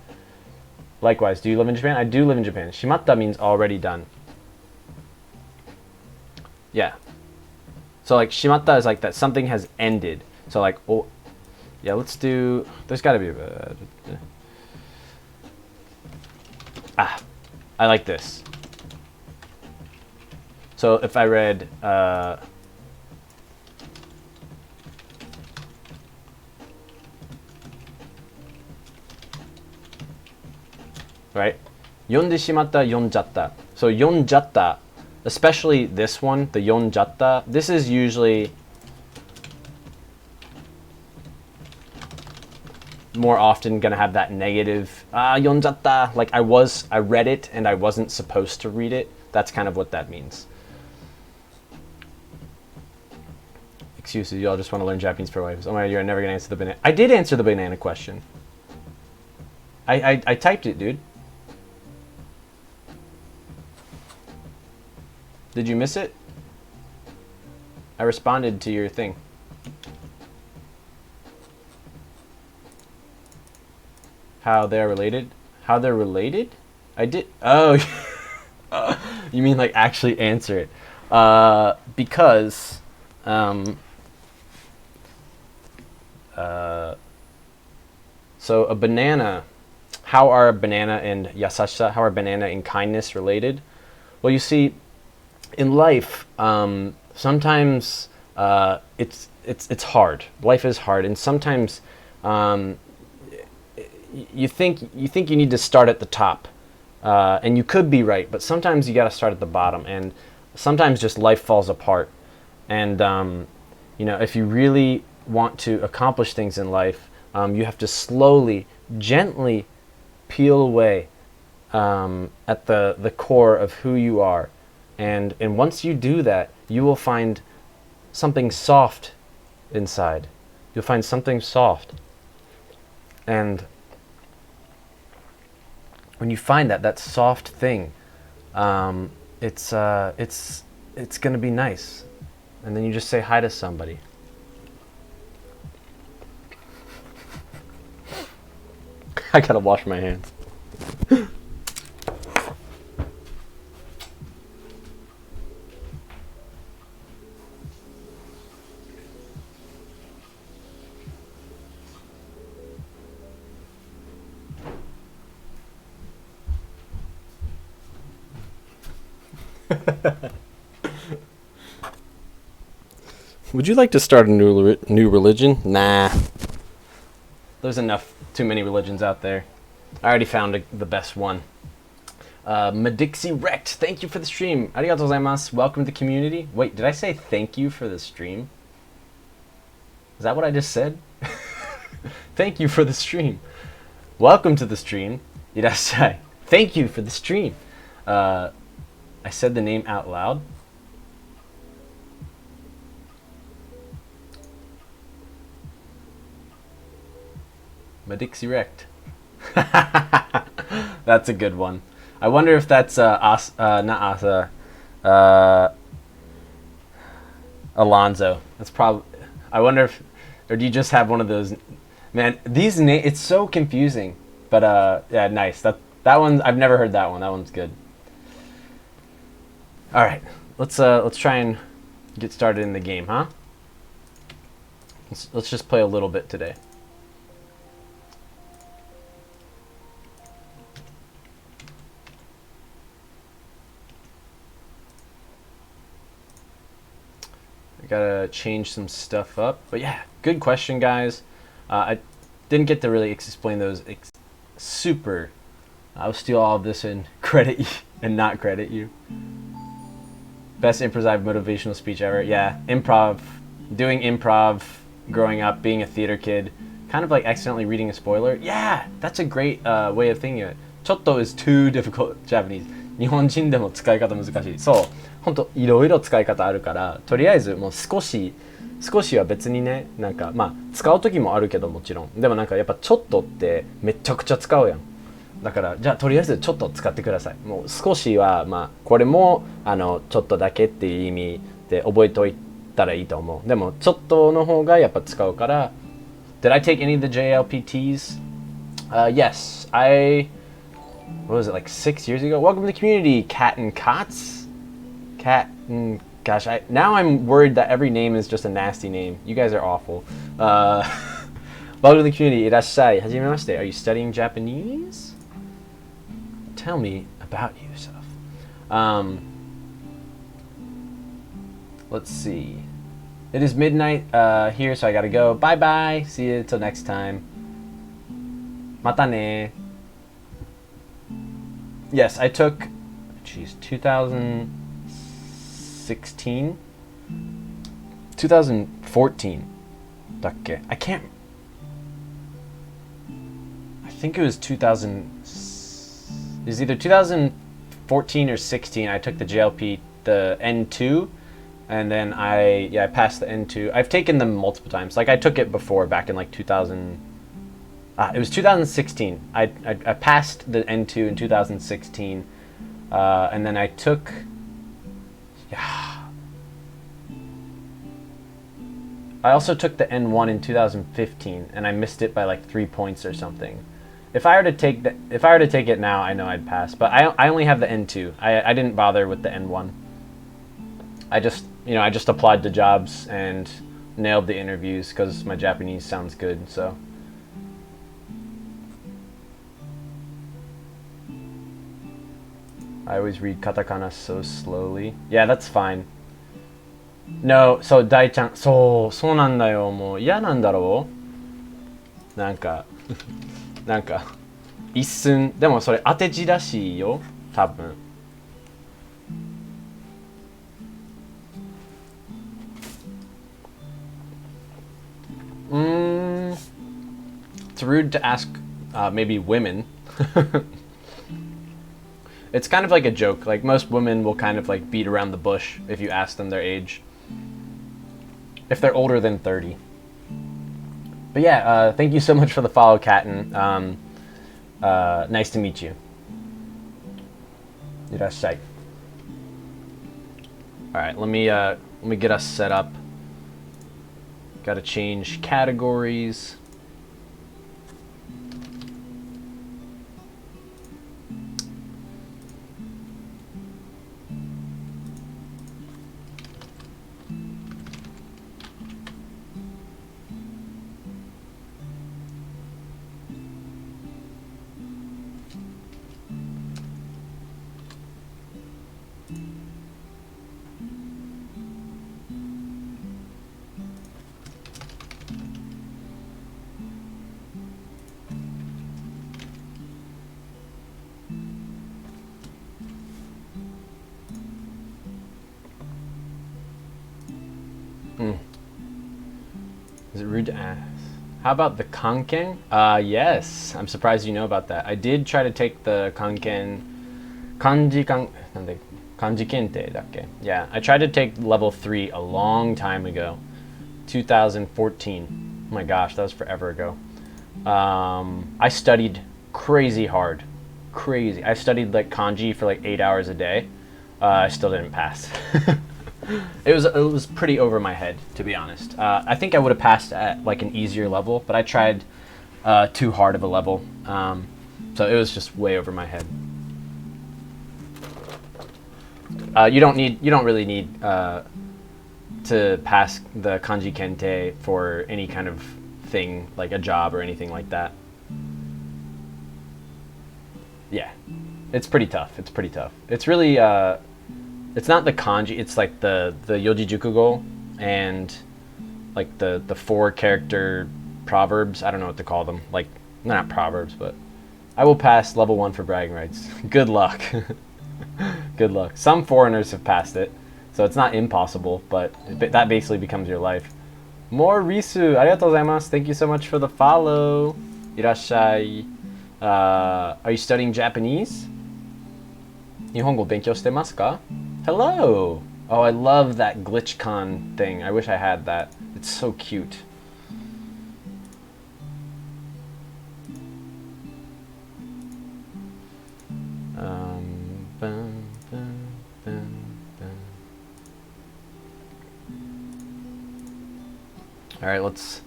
Likewise, do you live in Japan? I do live in Japan. Shimatta means already done. Yeah. So like shimatta is like that something has ended. So like, oh, yeah, let's do, there's gotta be I like this. So if I read, right? Yonde shimatta, yonjatta. So yonjatta, especially this one, the yonjatta, this is usually more often gonna have that negative, yonjatta, like I read it and I wasn't supposed to read it. That's kind of what that means. Excuses, y'all just want to learn Japanese for wives. Oh my God, you're never gonna answer the banana. I did answer the banana question. I typed it, dude. Did you miss it? I responded to your thing. How they're related? How they're related? I did. Oh, you mean like actually answer it? Because so a banana. How are banana and yasashisa? How are banana and kindness related? Well, you see, in life, sometimes it's hard. Life is hard, and sometimes you think you need to start at the top, and you could be right, but sometimes you got to start at the bottom, and sometimes just life falls apart. And if you really want to accomplish things in life, you have to slowly, gently peel away at the core of who you are, and once you do that, you will find something soft inside. You'll find something soft, and when you find that soft thing, it's gonna be nice, and then you just say hi to somebody. I gotta wash my hands. Would you like to start a new religion? Nah. There's too many religions out there. I already found the best one. Madixi Rect, thank you for the stream. Arigatou gozaimasu. Welcome to the community. Wait, did I say thank you for the stream? Is that what I just said? Thank you for the stream. Welcome to the stream. Irashai. Thank you for the stream. I said the name out loud. Madixi Rect. That's a good one. I wonder if that's not Asa, Alonzo. That's probably. I wonder if, or do you just have one of those? Man, these names. It's so confusing. But yeah, nice. That one. I've never heard that one. That one's good. All right, let's try and get started in the game, huh? Let's just play a little bit today. I gotta change some stuff up, but yeah, good question, guys. I didn't get to really explain those super. I'll steal all of this and credit you and not credit you. Best improv motivational speech ever. Yeah, improv, doing improv, growing up, being a theater kid, kind of like accidentally reading a spoiler. Yeah, that's a great way of thinking of it. ちょっと is too difficult Japanese. 日本人でも使い方難しい。そう、本当いろいろ使い方あるから、とりあえずもう少しは別にね、なんかまあ使う時もあるけどもちろん。でもなんかやっぱちょっとってめちゃくちゃ使うやん。だからじゃあとりあえずちょっと使ってください。もう少しはまあこれもちょっとだけっていう意味で覚えておいたらいいと思う。でもちょっとの方がやっぱ使うから。Did I take any of the JLPTs? Yes, what was it, like 6 years ago? Welcome to the community, Cat and Cots. Gosh, now I'm worried that every name is just a nasty name. You guys are awful. Welcome to the community. Irashai. Hajimemashite. Are you studying Japanese? Tell me about yourself. Let's see. It is midnight here, so I gotta go. Bye bye. See you till next time. Mata ne. Yes, I took, 2016? 2014. Dakke. I think it was 2000. It was either 2014 or 16. I took the JLP, the N2, and then I passed the N2. I've taken them multiple times. Like I took it before, back in like 2000. It was 2016. I passed the N2 in 2016, and then I took Yeah. I also took the N1 in 2015 and I missed it by like 3 points or something. If I were to take it now, I know I'd pass. But I only have the N2. I didn't bother with the N1. I just applied to jobs and nailed the interviews because my Japanese sounds good. So. I always read katakana so slowly. Yeah, that's fine. No, so Dai-chan, そうなんだよ。もう嫌なんだろう。なんか一寸でもそれ当て字らしいよ。多分。It's rude to ask maybe women. It's kind of like a joke. Like most women will kind of like beat around the bush if you ask them their age. If they're older than 30. But yeah, thank you so much for the follow, Katten. Nice to meet you. Irashai. All right, let me get us set up. Got to change categories. Is it rude to ask? How about the kanken? Yes. I'm surprised you know about that. I did try to take the kanken, kanji kente dakke. Yeah, I tried to take level 3 a long time ago. 2014. Oh my gosh, that was forever ago. I studied crazy hard. Crazy. I studied like kanji for like 8 hours a day. I still didn't pass. It was pretty over my head, to be honest. I think I would have passed at like an easier level, but I tried too hard of a level, so it was just way over my head. You don't really need to pass the kanji kente for any kind of thing like a job or anything like that. Yeah, it's pretty tough. It's pretty tough. It's really it's not the kanji, it's like the yoji jukugo and like the 4-character proverbs. I don't know what to call them. Like, not proverbs, but I will pass level 1 for bragging rights. Good luck. Good luck. Some foreigners have passed it, so it's not impossible, but that basically becomes your life. More Risu, arigatou gozaimasu. Thank you so much for the follow. Irashai. Are you studying Japanese? 日本語勉強してますか? Hello! Oh, I love that GlitchCon thing. I wish I had that. It's so cute. Alright, let's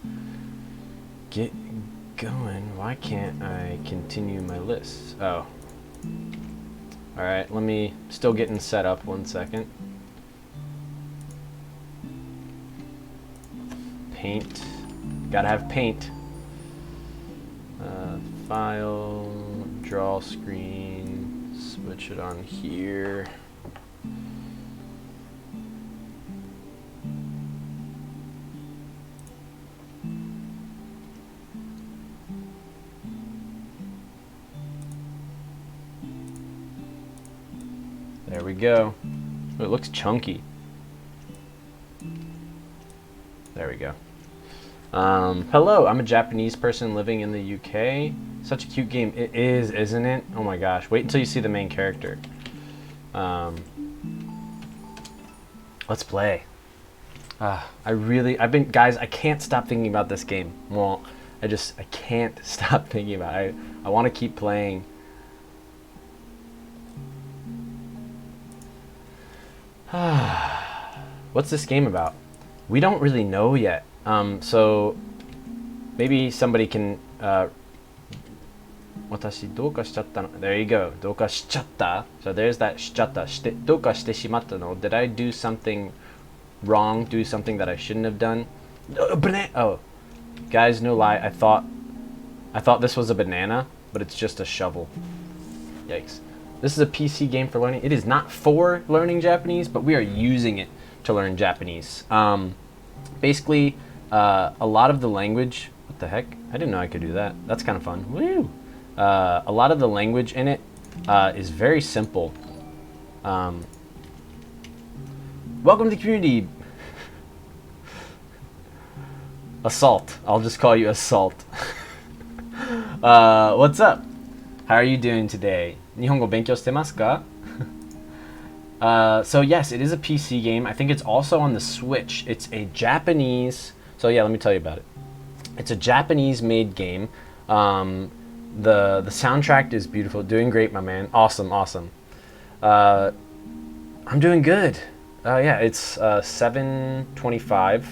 get going. Why can't I continue my list? Oh. Alright, let me still getting set up 1 second. Paint. Gotta have paint. File, draw screen, switch it on here. There we go. Oh, it looks chunky. There we go. Hello, I'm a Japanese person living in the UK. Such a cute game. It is, isn't it? Oh my gosh. Wait until you see the main character. Let's play. Guys, I can't stop thinking about this game. Well, I can't stop thinking about it. I want to keep playing. What's this game about? We don't really know yet. So maybe somebody can. 私どうかしちゃったの There you go. どうかしちゃった So there's that しちゃったしてどうかしてしまったの Did I do something wrong? Do something that I shouldn't have done? Oh, guys, no lie. I thought this was a banana, but it's just a shovel. Yikes. This is a PC game for learning. It is not for learning Japanese, but we are using it to learn Japanese. Basically, a lot of the language. What the heck? I didn't know I could do that. That's kind of fun. Woo! A lot of the language in it is very simple. Welcome to the community. Assault. I'll just call you Assault. What's up? How are you doing today? 日本語勉強してますか? So yes, it is a PC game. I think it's also on the Switch. It's a Japanese. So yeah, let me tell you about it. It's a Japanese-made game. The soundtrack is beautiful. Doing great, my man. Awesome. I'm doing good. Yeah, it's 7:25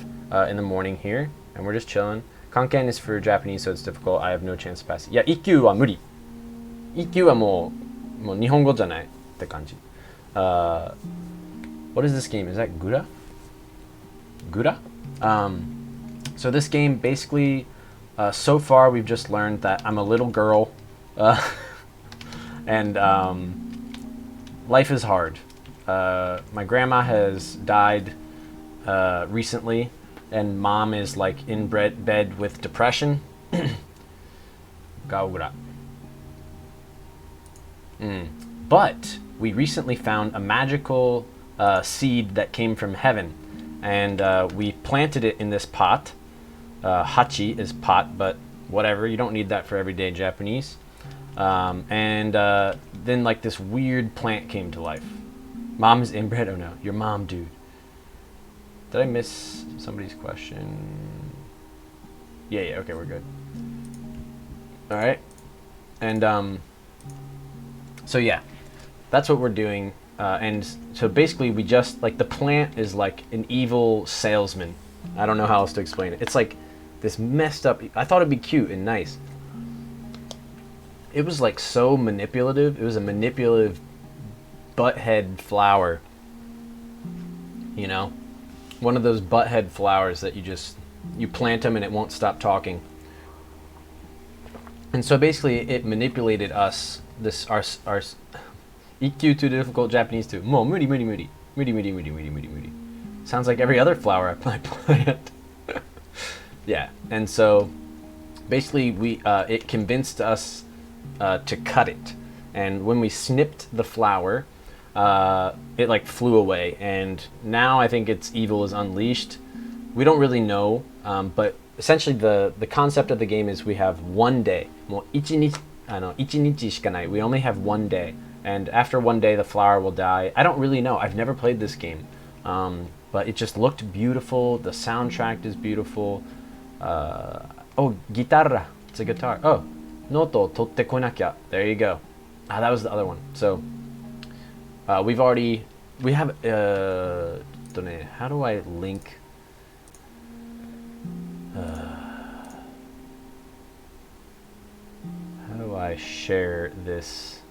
in the morning here, and we're just chilling. Kanken is for Japanese, so it's difficult. I have no chance to pass it. Yeah, 一級は無理。一級はもう日本語じゃないって感じ。What is this game? Is that Gura? Gura? So this game basically, so far we've just learned that I'm a little girl, and life is hard. My grandma has died recently, and mom is like in bed with depression. Gaura. But we recently found a magical seed that came from heaven, and we planted it in this pot. Hachi is pot, but whatever, you don't need that for everyday Japanese. And then like this weird plant came to life. Mom's inbred? Oh no, your mom, dude. Did I miss somebody's question? Yeah, okay, we're good. All right. And so yeah, that's what we're doing. And so basically we just, like, the plant is like an evil salesman. I don't know how else to explain it. It's like this messed up, I thought it'd be cute and nice. It was like so manipulative. It was a manipulative butthead flower. You know? One of those butthead flowers that you plant them and it won't stop talking. And so basically it manipulated us, our EQ too difficult, Japanese too. Mo muri. Sounds like every other flower I plant. Yeah, and so basically it convinced us to cut it. And when we snipped the flower, it like flew away. And now I think its evil is unleashed. We don't really know, but essentially the concept of the game is we have one day. Ichinichi shikanai. We only have one day. And after one day, the flower will die. I don't really know. I've never played this game. But it just looked beautiful. The soundtrack is beautiful. Oh, guitarra. It's a guitar. Oh, noto totte konakia. There you go. That was the other one. So we have how do I link? How do I share this?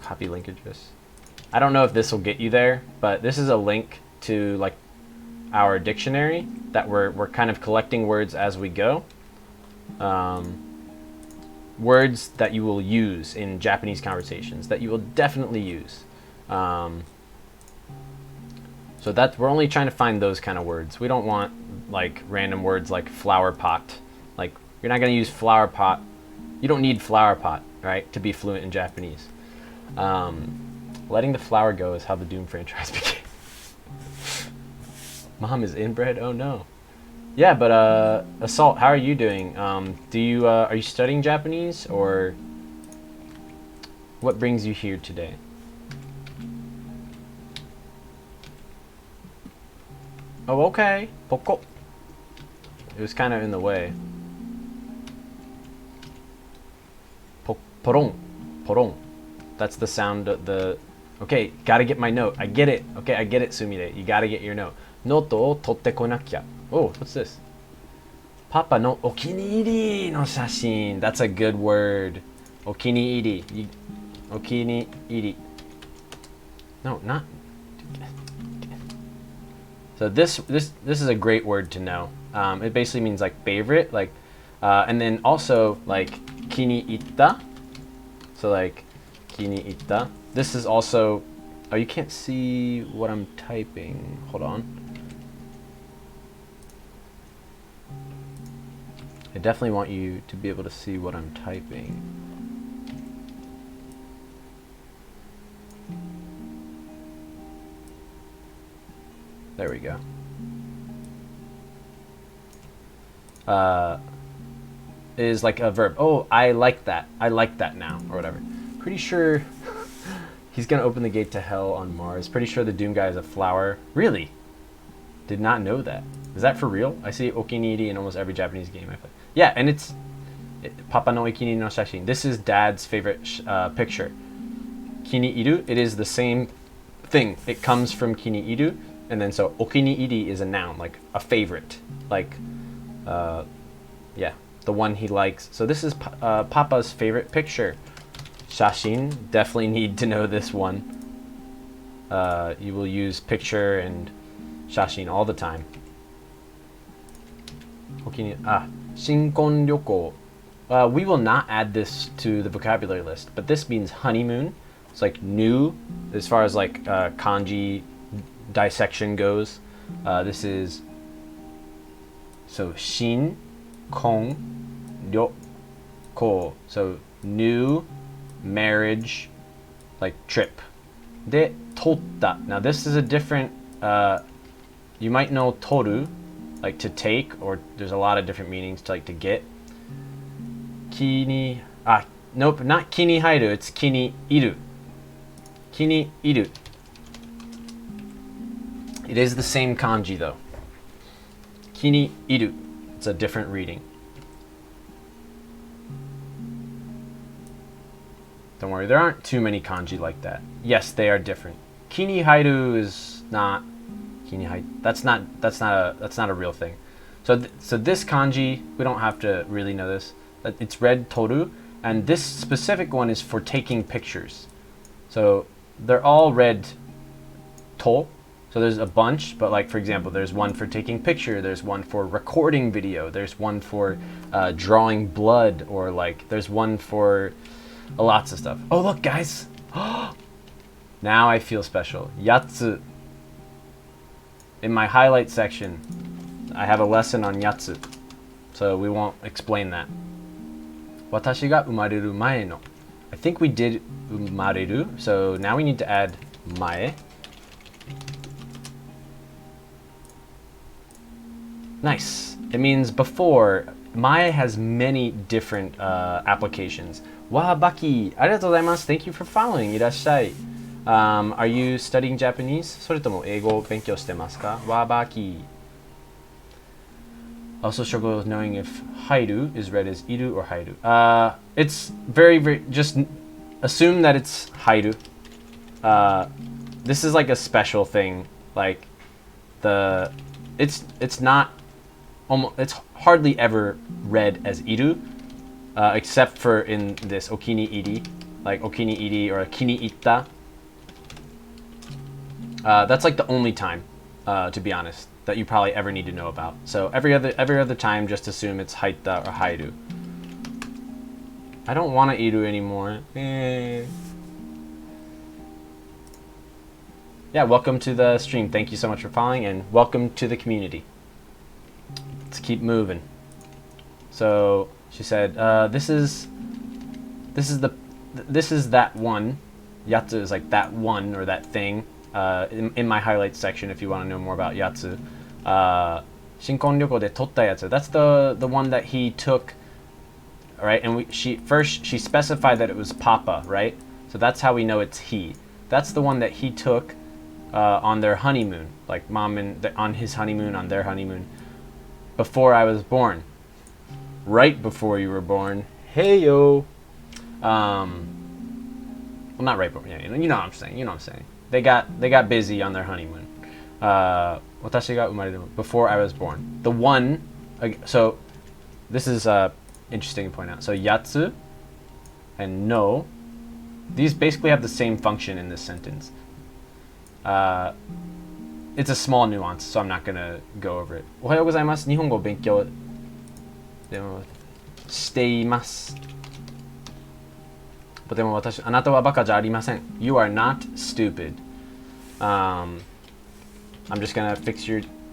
Copy link address. I don't know if this will get you there, but this is a link to like our dictionary that we're kind of collecting words as we go. Words that you will use in Japanese conversations that you will definitely use. So that we're only trying to find those kind of words. We don't want like random words like flower pot. Like, you're not going to use flower pot. You don't need flower pot, right, to be fluent in Japanese. Letting the flower go is how the Doom franchise began. Mom is inbred? Oh no. Yeah, but Assault, how are you doing? Are you studying Japanese, or what brings you here today? Oh, okay. Poko. It was kind of in the way. Porong. That's the sound of the. Okay, gotta get my note. I get it. Okay, I get it, Sumire. You gotta get your note. ノートを取ってこなきゃ. Oh, what's this? パパのお気に入りの写真. That's a good word. お気に入り. お気に入り. No, not. So this is a great word to know. It basically means like favorite, like, and then also like 気に入った. So like 気に入った. This is also. Oh, you can't see what I'm typing. Hold on. I definitely want you to be able to see what I'm typing. There we go. Is like a verb. Oh, I like that. I like that now, or whatever. Pretty sure he's gonna open the gate to hell on Mars. Pretty sure the Doom guy is a flower. Really? Did not know that. Is that for real? I see okiniri in almost every Japanese game I play. Yeah, and it's Papa no ikiniri no shashin. This is Dad's favorite picture. Kini-iru, it is the same thing. It comes from kini-iru, and then so okini-iri is a noun, like a favorite. Like, yeah, the one he likes. So this is Papa's favorite picture. Shashin, definitely need to know this one. You will use picture and shashin all the time. Shinkon ryoko. We will not add this to the vocabulary list, but this means honeymoon. It's like new, as far as like kanji dissection goes. This is so shin kon ryoko. So new marriage, like trip. De totta. Now this is a different. You might know toru, like to take, or there's a lot of different meanings to like to get. Kini. Nope, not kini hairu. It's kini iru. Kini iru. It is the same kanji though. Kini iru. It's a different reading. Don't worry, there aren't too many kanji like that. Yes, they are different. Kini hairu is not. Kini hairu. That's not a real thing. So this kanji, we don't have to really know this. It's read toru, and this specific one is for taking pictures. So they're all read to. So there's a bunch, but like for example, there's one for taking picture, there's one for recording video, there's one for drawing blood, or like there's one for lots of stuff. Oh look, guys! Now I feel special. Yatsu. In my highlight section, I have a lesson on yatsu, so we won't explain that. Watashi ga umareru mae no. I think we did umareru, so now we need to add mae. Nice. It means before. Mae has many different applications. Wa baki. Arigatou gozaimasu. Thank you for following. Irashai. Are you studying Japanese? それとも英語を勉強してますか? Wa baki. Also struggle with knowing if hairu is read as iru or hairu. It's very, just assume that it's hairu. This is like a special thing. Like it's not almost, it's hardly ever read as iru, except for in this okini-iri, like okini-iri or kini-itta. That's like the only time, to be honest, that you probably ever need to know about. So every other time, just assume it's haitta or hairu. I don't want to iru anymore. Yeah, welcome to the stream. Thank you so much for following, and welcome to the community. Let's keep moving. So she said, this is that one. Yatsu is like that one or that thing. In my highlights section, if you want to know more about yatsu. Shinkon ryoko de totta yatsu. That's the one that he took. Right, and she specified that it was Papa, right? So that's how we know it's he. That's the one that he took on their honeymoon, like mom on his honeymoon, on their honeymoon, before I was born. Right before you were born. Hey yo. Well, not right before. Yeah, you know what I'm saying. You know what I'm saying. They got busy on their honeymoon. 私が生まれる before I was born. The one, so this is interesting to point out. So yatsu and no, these basically have the same function in this sentence. It's a small nuance, so I'm not gonna go over it. おはようございます。日本語を勉強しています。でも私、あなたはバカじゃありません。You are not stupid. I'm just gonna fix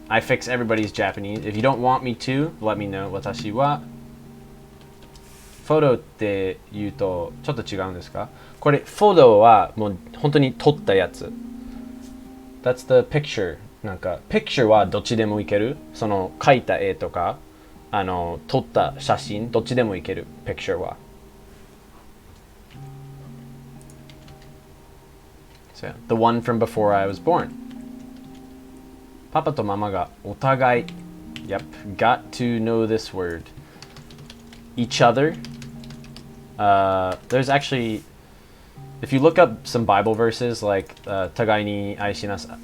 I fix everybody's Japanese. If you don't want me to, let me know. 私はフォトって言うとちょっと違うんですか？これフォトはもう本当に撮ったやつ。That's the picture. なんか picture はどっちでもいける。その描いた絵とか撮った写真どっちでもいける。picture は。So, the one from before I was born. パパとママがお互い Yep, got to know this word. Each other. There's actually, if you look up some Bible verses like 互いに愛しなさ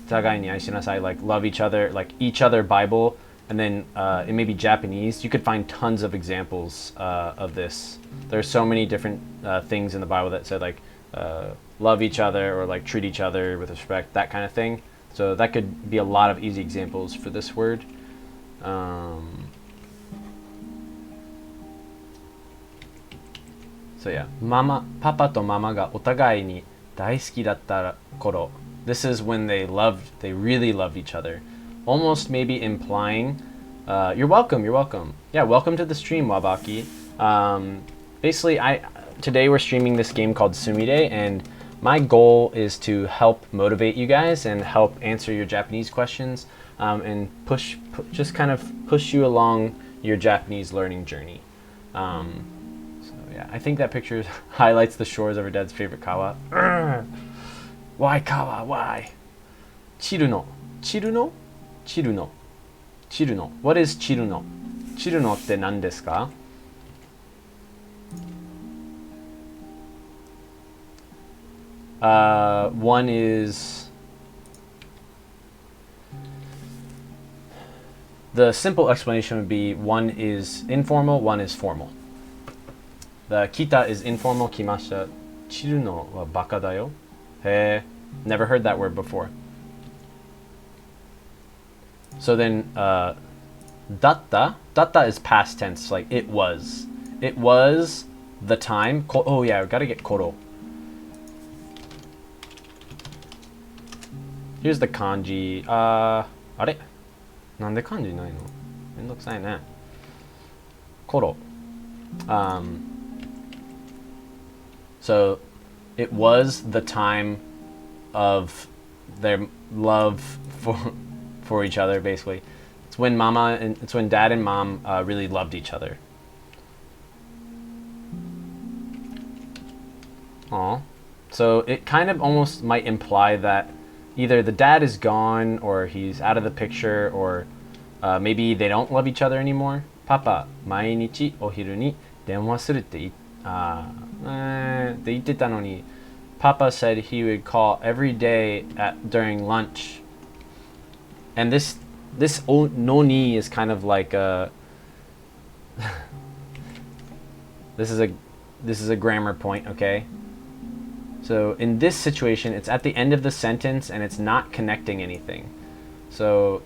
い, like love each other, like each other Bible, and then it may be Japanese, you could find tons of examples of this. There's so many different things in the Bible that said like love each other or like treat each other with respect, that kind of thing. So that could be a lot of easy examples for this word. So yeah, パパとママがお互いに大好きだった頃. This is when they really loved each other. Almost maybe implying, you're welcome. Yeah, welcome to the stream, Wabaki. Basically, today we're streaming this game called Sumire, and my goal is to help motivate you guys and help answer your Japanese questions, and just kind of push you along your Japanese learning journey. Yeah, I think that picture highlights the shores of her dad's favorite kawa. Why kawa? Why? Chiruno. What is chiruno? Chiruno って何ですか? One is the simple explanation would be one is informal, one is formal. The kita is informal, kimashita. Chiru no wa baka da yo. Hey, never heard that word before. So then, datta is past tense, like it was. It was the time. Oh yeah, we gotta get koro. Here's the kanji. あれ? なんで漢字ないの? めんどくさいね。koro. So it was the time of their love for each other, basically. It's when dad and mom really loved each other. Aw. So it kind of almost might imply that either the dad is gone or he's out of the picture, or maybe they don't love each other anymore. Papa, 毎日お昼に電話するって言ってたのに Papa said he would call every day during lunch. And this noni is kind of like a this is a grammar point, okay? So in this situation, it's at the end of the sentence and it's not connecting anything. So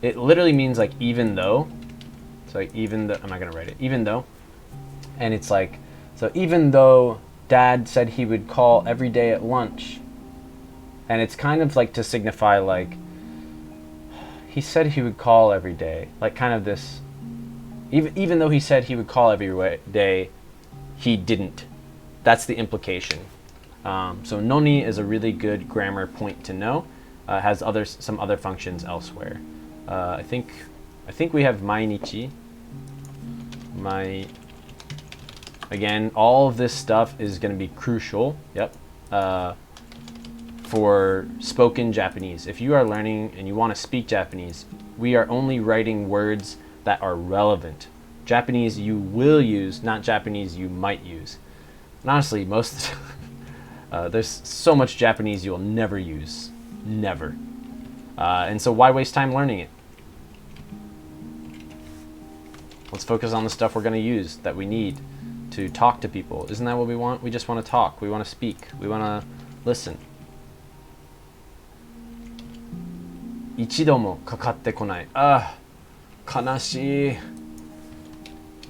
it literally means like even though. So even though, I'm not gonna write it. Even though, and it's like, so even though dad said he would call every day at lunch, and it's kind of like to signify like he said he would call every day, like kind of this. Even though he said he would call every day, he didn't. That's the implication. So noni is a really good grammar point to know. Has some other functions elsewhere. I think we have mainichi. Again, all of this stuff is going to be crucial. Yep. For spoken Japanese. If you are learning and you want to speak Japanese, we are only writing words that are relevant. Japanese you will use, not Japanese you might use. And honestly, There's so much Japanese you'll never use. Never. And so why waste time learning it? Let's focus on the stuff we're going to use that we need to talk to people. Isn't that what we want? We just want to talk. We want to speak. We want to listen. 一度もかかってこない。悲しい。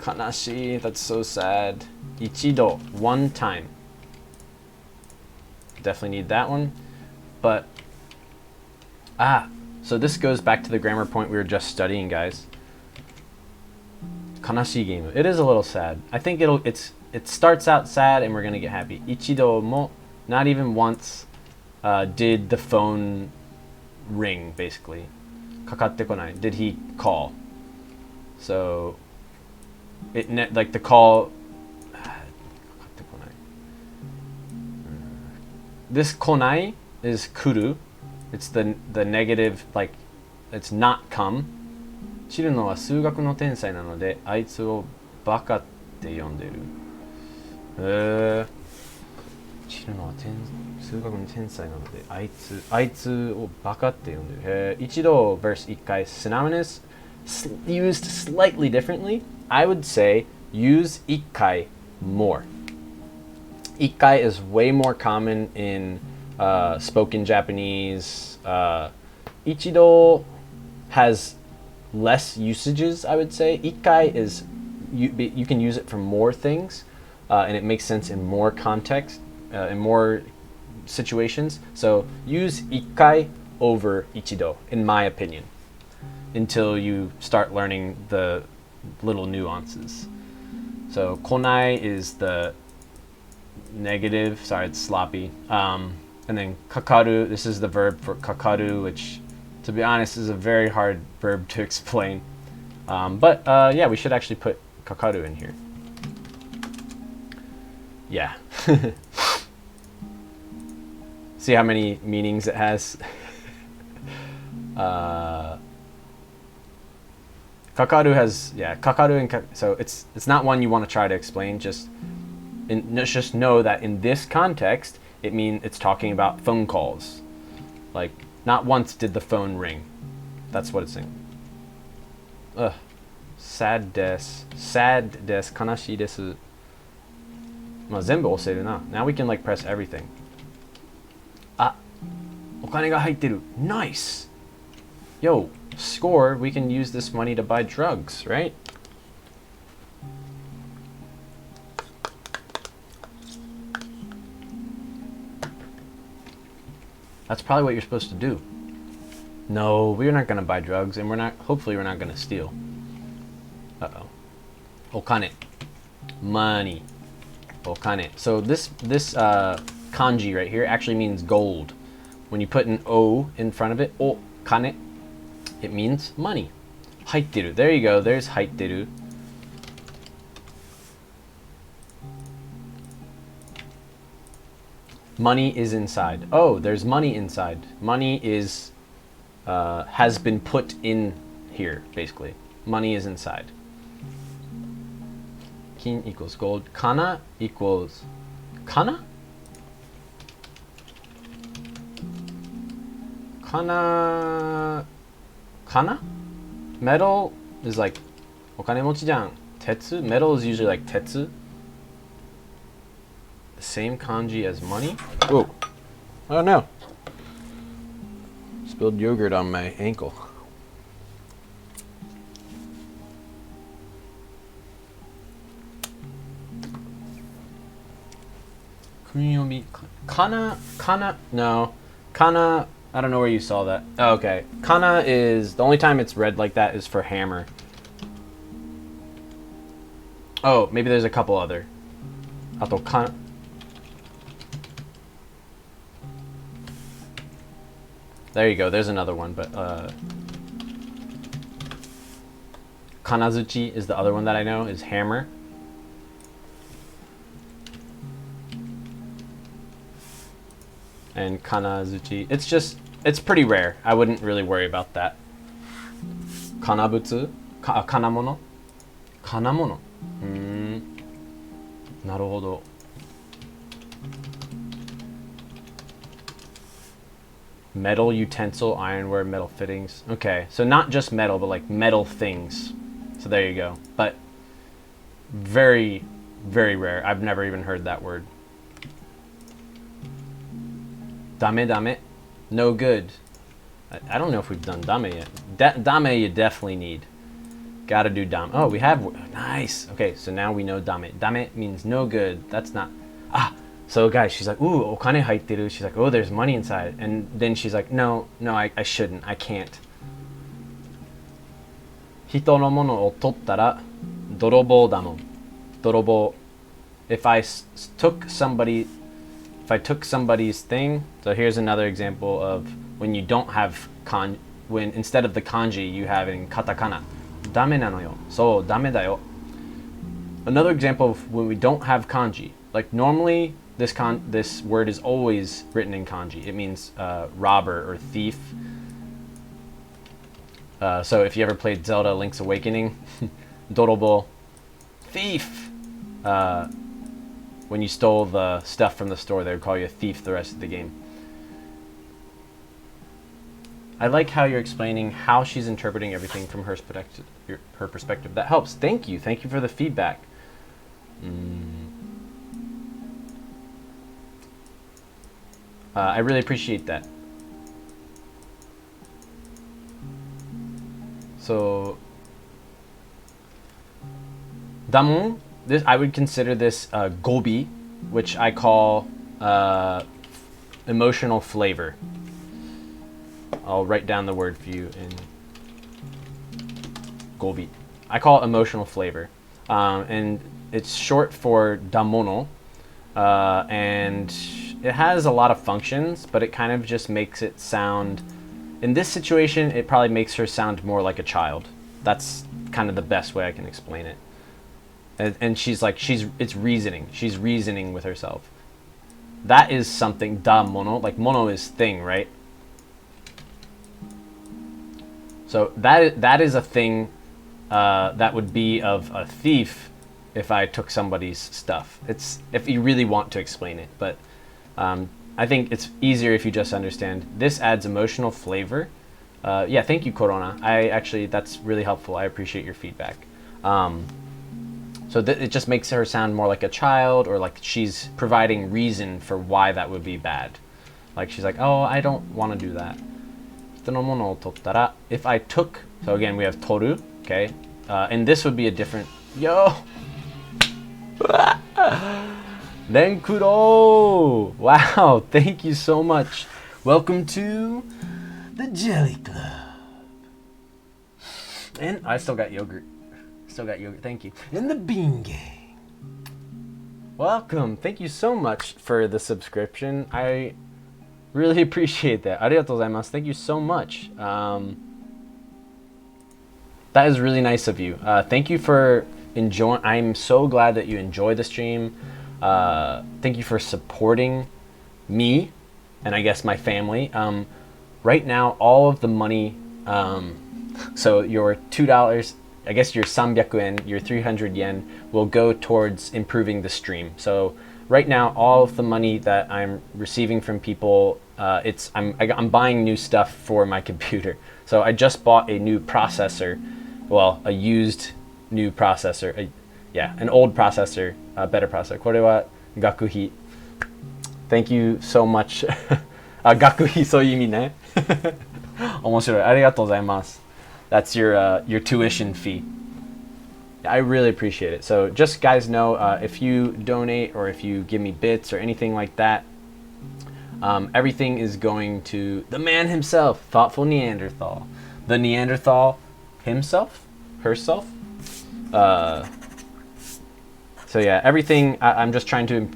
悲しい。That's so sad. 一度, one time. Definitely need that one. But, so this goes back to the grammar point we were just studying, guys. 悲しいゲーム. It is a little sad. I think it starts out sad and we're gonna get happy. 一度も, not even once, did the phone ring, basically. かかってこない. Did he call? So, like the call. This konai is kuru. It's the negative, like, it's not come. 知るのは数学の天才なので、あいつをバカって呼んでる。知るのは数学の天才なので、あいつをバカって呼んでる。一度 verse 一回 synonymous used slightly differently. I would say use 一回 more. 一回 is way more common in spoken Japanese. 一度 has less usages, I would say. 一回 is you can use it for more things, and it makes sense in more context, in more situations. So use 一回 over 一度, in my opinion, until you start learning the little nuances. So 来ない is the negative. Sorry, it's sloppy. And then かかる, this is the verb for かかる, which, to be honest, is a very hard verb to explain. But yeah, we should actually put かかるin here. Yeah. See how many meanings it has? かかる has, yeah, かかる and so it's not one you want to try to explain. Just know that in this context, it's talking about phone calls. Like, not once did the phone ring. That's what it's saying. Sad desu. Sad desu. 悲しいです。まあ、全部押せるな。Now we can like press everything. お金が入ってる. Nice. Yo, score. We can use this money to buy drugs, right? That's probably what you're supposed to do. No, we're not going to buy drugs, and hopefully we're not going to steal. Uh-oh. Okane. Money. Okane. So this kanji right here actually means gold. When you put an O in front of it, okane, it means money. Haitteru. There you go. There's haitteru. Money is inside. Oh, there's money inside. Money is has been put in here, basically. Money is inside. Kin equals gold. Kana equals kana? Kana? Metal is like お金持ちじゃん. Tetsu? Metal is usually like tetsu. The same kanji as money? Whoa. Oh no. Spilled yogurt on my ankle. Kana, no. Kana, I don't know where you saw that. Oh, okay. Kana is, the only time it's read like that is for hammer. Oh, maybe there's a couple other. Ato kana. There you go, there's another one, but Kanazuchi is the other one that I know, is hammer. And Kanazuchi, it's pretty rare. I wouldn't really worry about that. Kanabutsu? Kanamono? Kanamono. なるほど. Metal utensil, ironware, metal fittings. Okay, so not just metal, but like metal things. So there you go. But very, very rare. I've never even heard that word. Dame dame, no good. I don't know if we've done dame yet. Dame you definitely need. Gotta do dame. Oh, we have, nice. Okay, so now we know dame. Dame means no good. That's not, so guys, she's like, ooh, okane haitteru. She's like, oh, there's money inside. And then she's like, no, I shouldn't. I can't. Hito no mono o tottara dorobo damo. Dorobo. If I took somebody's thing, so here's another example of when you don't have when instead of the kanji you have it in katakana. Dame nano yo. So dame da yo. Another example of when we don't have kanji. Like normally this word is always written in kanji. It means robber or thief. So if you ever played Zelda Link's Awakening, dorobo, thief. When you stole the stuff from the store, they would call you a thief the rest of the game. I like how you're explaining how she's interpreting everything from her perspective. That helps. Thank you for the feedback. I really appreciate that. So, damon, I would consider this gobi, which I call emotional flavor. I'll write down the word for you in gobi. I call it emotional flavor, and it's short for damono, and it has a lot of functions, but it kind of just makes it sound, in this situation, it probably makes her sound more like a child. That's kind of the best way I can explain it. And she's like, it's reasoning. She's reasoning with herself. That is something, da mono, like mono is thing, right? So that is a thing that would be of a thief if I took somebody's stuff. It's if you really want to explain it, but I think it's easier if you just understand. This adds emotional flavor. Yeah, thank you, Corona. That's really helpful. I appreciate your feedback. So it just makes her sound more like a child, or like she's providing reason for why that would be bad. Like she's like, oh, I don't want to do that. If I took, so again, we have toru, okay? And this would be a different, Renkuro! Wow, thank you so much. Welcome to the Jelly Club. And I still got yogurt. Thank you. And the Bean Gang. Welcome. Thank you so much for the subscription. I really appreciate that. Arigatou gozaimasu. Thank you so much. That is really nice of you. Thank you for enjoying. I'm so glad that you enjoy the stream. Thank you for supporting me and I guess my family. Right now, all of the money, so your $2, I guess your 300 yen, your 300 yen will go towards improving the stream. So right now, all of the money that I'm receiving from people, I'm buying new stuff for my computer. So I just bought a new processor, well, a used new processor, an old processor, a better processor. これは学費. Thank you so much. 学費そういう意味ね。面白い。ありがとうございます。That's your tuition fee. I really appreciate it. So just guys know, if you donate or if you give me bits or anything like that, everything is going to the man himself, Thoughtful Neanderthal. The Neanderthal himself, herself. So yeah, everything, I'm just trying to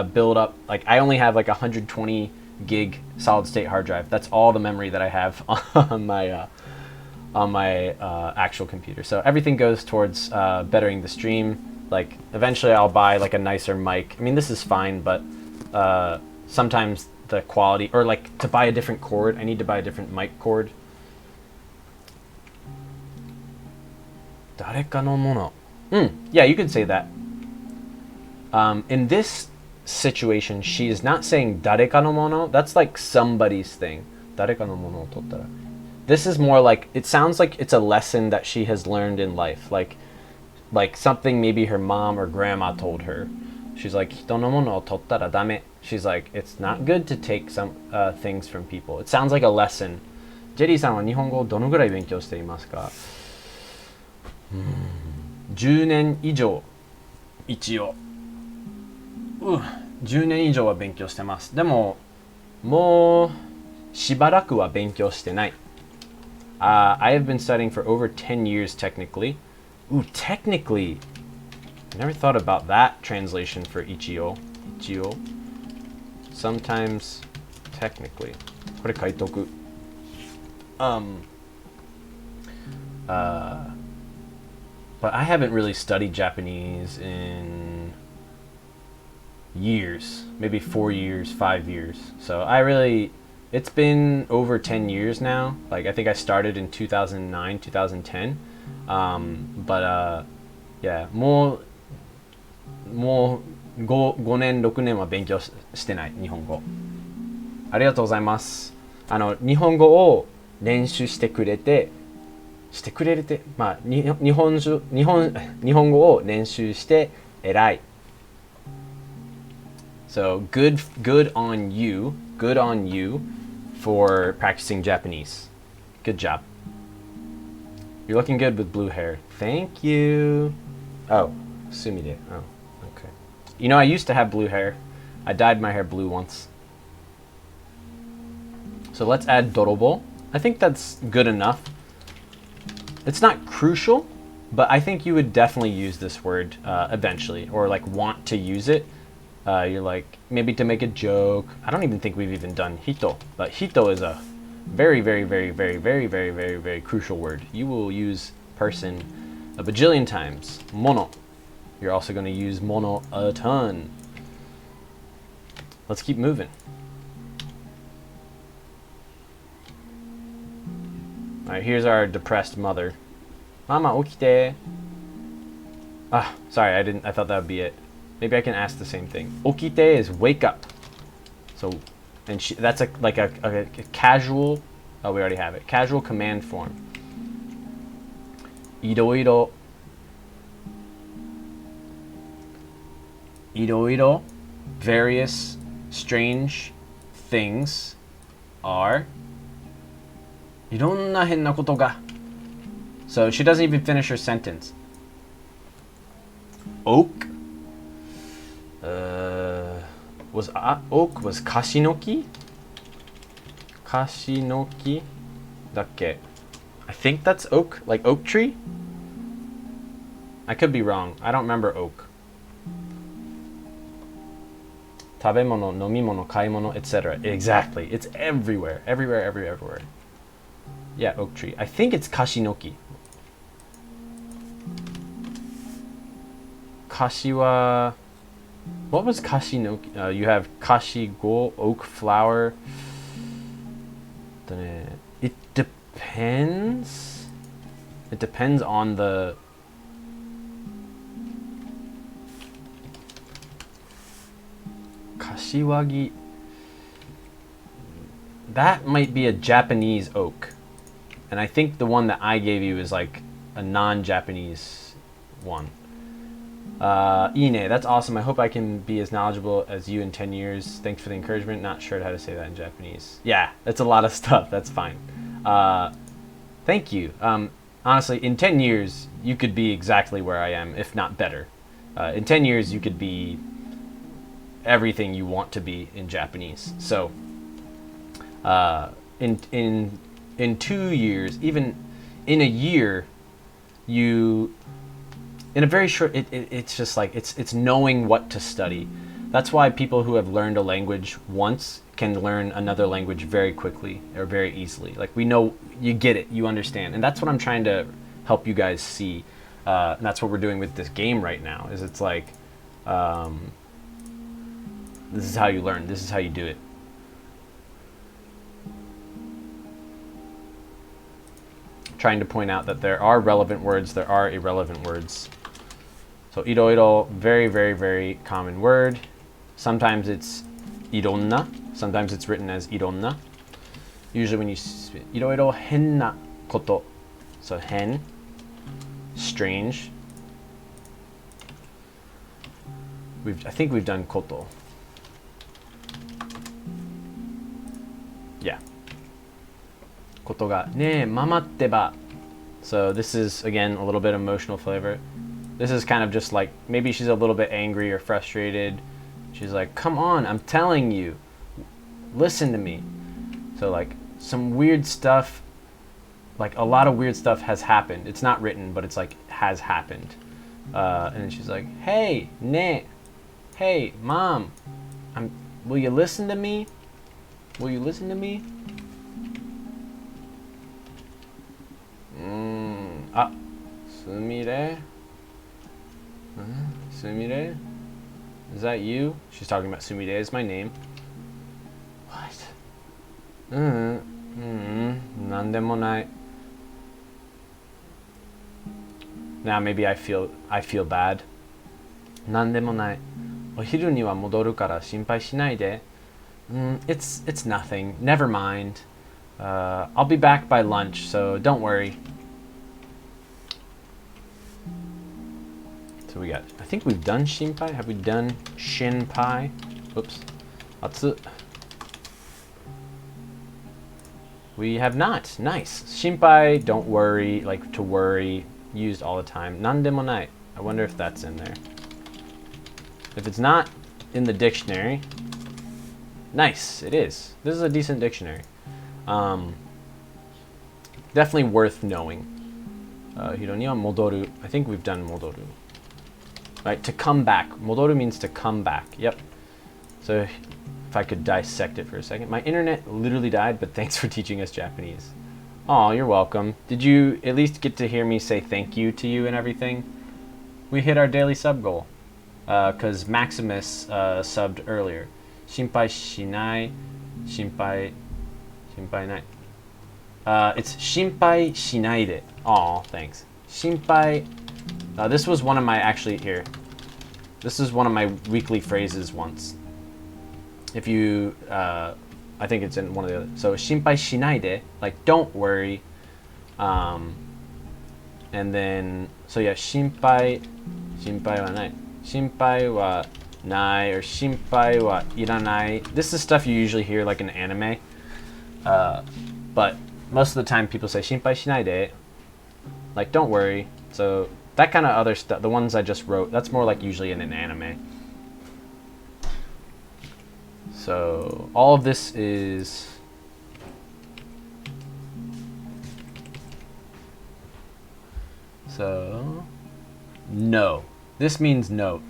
build up. Like I only have like 120 gig solid state hard drive. That's all the memory that I have on my actual computer. So everything goes towards bettering the stream. Like eventually I'll buy like a nicer mic. I mean, this is fine, but sometimes the quality, or like to buy a different cord, I need to buy a different mic cord. 誰かのもの. Yeah, you could say that. In this situation, she is not saying 誰かのもの. That's like somebody's thing. 誰かのものを取ったら This is more like, it sounds like it's a lesson that she has learned in life. Like something maybe her mom or grandma told her. She's like, 人のものを取ったらダメ. She's like, it's not good to take some things from people. It sounds like a lesson. ジェリーさんは日本語をどのぐらい勉強していますか10年以上一応10年以上は勉強してます。でももうしばらくは勉強してない。I have been studying for over 10 years technically. Ooh, technically. I never thought about that translation for ichio. Ichio. Sometimes technically. これ書いとく。But I haven't really studied Japanese in years, maybe 4 years, 5 years. So it's been over 10 years now. Like I think I started in 2009, 2010. Yeah, もう5年、6年は勉強してない、日本語。ありがとうございます。日本語を練習してくれて、まあ、日本語を練習して偉い。So good on you for practicing Japanese. Good job. You're looking good with blue hair. Thank you. Oh, Sumire. Oh, okay. You know, I used to have blue hair. I dyed my hair blue once. So let's add dorobo. I think that's good enough. It's not crucial, but I think you would definitely use this word eventually, or like want to use it. You're like, maybe to make a joke. I don't even think we've even done hito, but hito is a very, very, very, very, very, very, very, very crucial word. You will use person a bajillion times. Mono. You're also going to use mono a ton. Let's keep moving. Alright, here's our depressed mother. Mama, okite. Ah, sorry, I thought that would be it. Maybe I can ask the same thing. Okite is wake up. So, and that's like a casual, oh, we already have it. Casual command form. Iroiro. Iroiro, various strange things are いろんな変なことが So she doesn't even finish her sentence. Oak oak was kashinoki? Kashinoki だっけ I think that's oak, like oak tree? I could be wrong. I don't remember oak. 食べ物、飲み物、買い物, etc. Exactly. It's everywhere. Everywhere, everywhere, everywhere. Yeah, oak tree. I think it's kashinoki. Kashi wa... What was kashinoki? You have kashigo, oak flower. It depends. It depends on the... Kashiwagi. That might be a Japanese oak. And I think the one that I gave you is like a non-Japanese one. Ine, that's awesome. I hope I can be as knowledgeable as you in 10 years. Thanks for the encouragement. Not sure how to say that in Japanese. Yeah, that's a lot of stuff. That's fine. Thank you. Honestly, in 10 years, you could be exactly where I am, if not better. In 10 years, you could be everything you want to be in Japanese. So, in 2 years, even in a year, you, in a very short, it's just like, it's knowing what to study. That's why people who have learned a language once can learn another language very quickly or very easily. Like, we know, you get it, you understand. And that's what I'm trying to help you guys see. And that's what we're doing with this game right now, is it's like, this is how you learn, this is how you do it. Trying to point out that there are relevant words, there are irrelevant words. So iroiro, very, very, very common word. Sometimes it's ironna, sometimes it's written as ironna. Usually when you いろいろ変なこと so 変 strange I think we've done こと yeah ことがねえママってば so this is again a little bit emotional flavor this is kind of just like maybe she's a little bit angry or frustrated she's like come on I'm telling you listen to me so like some weird stuff like a lot of weird stuff has happened it's not written but it's like has happened and then she's like hey ne hey mom will you listen to me will you listen to me Sumire Sumire is that you she's talking about Sumire is my name what なんでもない now maybe I feel bad なんでもないお昼には戻るから心配しないで it's nothing never mind I'll be back by lunch so don't worry so we got I think we've done shinpai have we done shinpai oops atsu we have not nice shinpai don't worry like to worry used all the time nandemonai I wonder if that's in there if it's not in the dictionary nice it is this is a decent dictionary definitely worth knowing hiro ni wa modoru I think we've done modoru right to come back modoru means to come back yep so if I could dissect it for a second my internet literally died but thanks for teaching us Japanese oh you're welcome did you at least get to hear me say thank you to you and everything we hit our daily sub goal because Maximus subbed earlier shinpai shinai shinpai nai it's shinpai shinai de oh thanks shinpai this was one of my actually here this is one of my weekly phrases once if you I think it's in one of the other so shinpai shinai de like don't worry and then so yeah shinpai wa nai shinpai wa nai or shinpai wa iranai this is stuff you usually hear like in anime but most of the time people say shinpai shinai de like don't worry so that kind of other stuff the ones I just wrote that's more like usually in an anime so all of this is so no this means no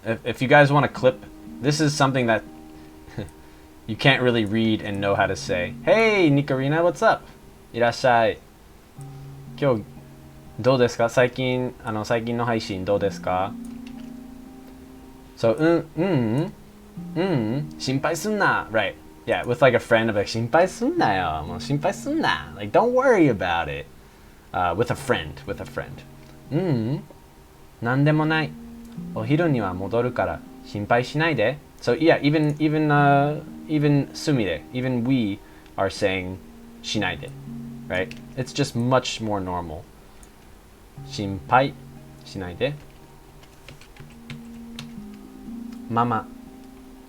if you guys want to clip this is something that you can't really read and know how to say hey Nikarina what's up いらっしゃい今日どうですか最近の配信どうですか so 心配すんな right yeah with like a friend of like 心配すんなよもう心配すんな like don't worry about it with a friend なんでもないお昼には戻るから心配しないで so yeah even Sumire even we are saying しないで right it's just much more normal 心配しないでママ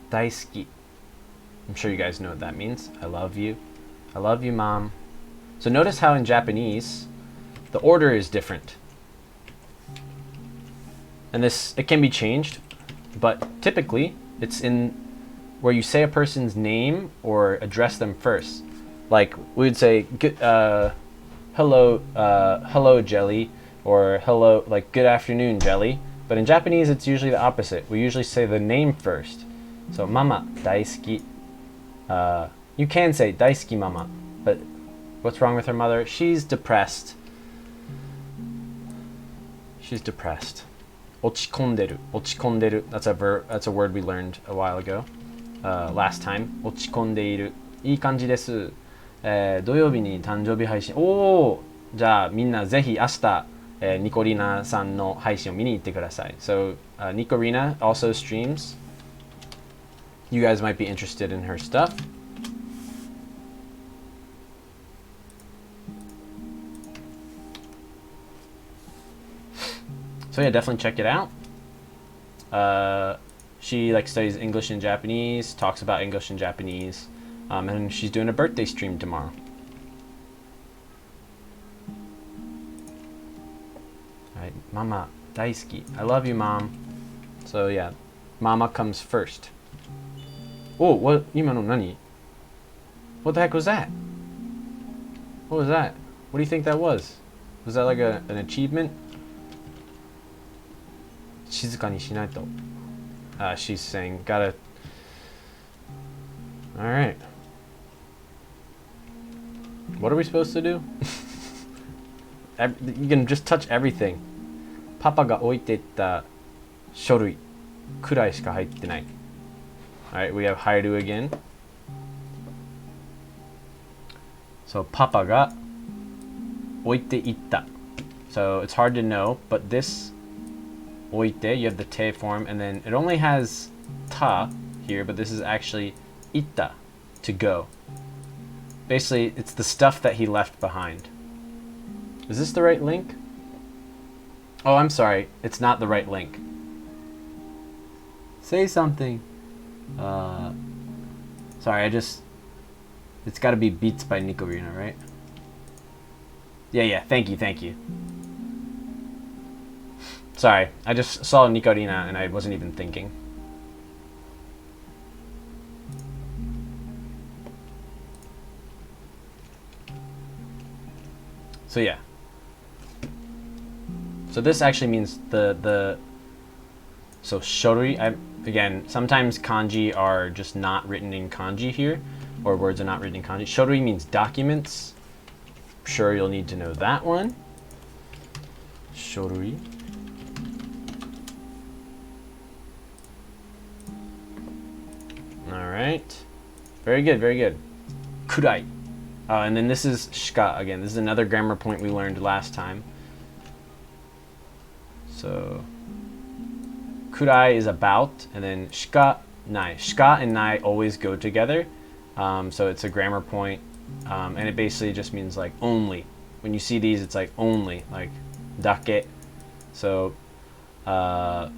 大好き I'm sure you guys know what that means I love you mom so notice how in Japanese the order is different and this it can be changed but typically it's in where you say a person's name or address them first like we would say hello jelly or hello like good afternoon jelly but in Japanese it's usually the opposite we usually say the name first so mama daisuki you can say daisuki mama but what's wrong with her mother she's depressed 落ち込んでる that's a word we learned a while ago last time 落ち込んでいるいい感じです土曜日に誕生日配信おーじゃあみんなぜひ明日ニコリナさんの配信を見に行ってください so Nicorina also streams you guys might be interested in her stuff. So yeah, definitely check it out. She like studies English and Japanese, talks about English and Japanese, and she's doing a birthday stream tomorrow. Alright, Mama, daisuki. I love you, Mom. So yeah, Mama comes first. Oh, what? Imano nani? What the heck was that? What was that? What do you think that was? Was that like an achievement? Shizuka ni shinai to. She's saying, gotta. Alright. What are we supposed to do? You can just touch everything. Papa ga oite etta shorui kurai shika haitte nai. Alright, we have Haidu again. So, Papa ga oite itta. So, it's hard to know, but this oite, you have the te form, and then it only has ta here, but this is actually itta, to go. Basically, it's the stuff that he left behind. Is this the right link? Oh, I'm sorry. It's not the right link. Say something. Sorry, it's got to be Beats by Nicorina, right? Yeah, thank you. Sorry, I just saw Nicorina and I wasn't even thinking. So yeah. So this actually means so shorui, again, sometimes kanji are just not written in kanji here, or words are not written in kanji. Shorui means documents. I'm sure you'll need to know that one. Shorui. Alright. Very good. Kurai. And then this is shika again. This is another grammar point we learned last time. So, kurai is about, and then shika, nai. Shika and nai always go together. So it's a grammar point, and it basically just means like only. When you see these, it's like only, like dake. So, the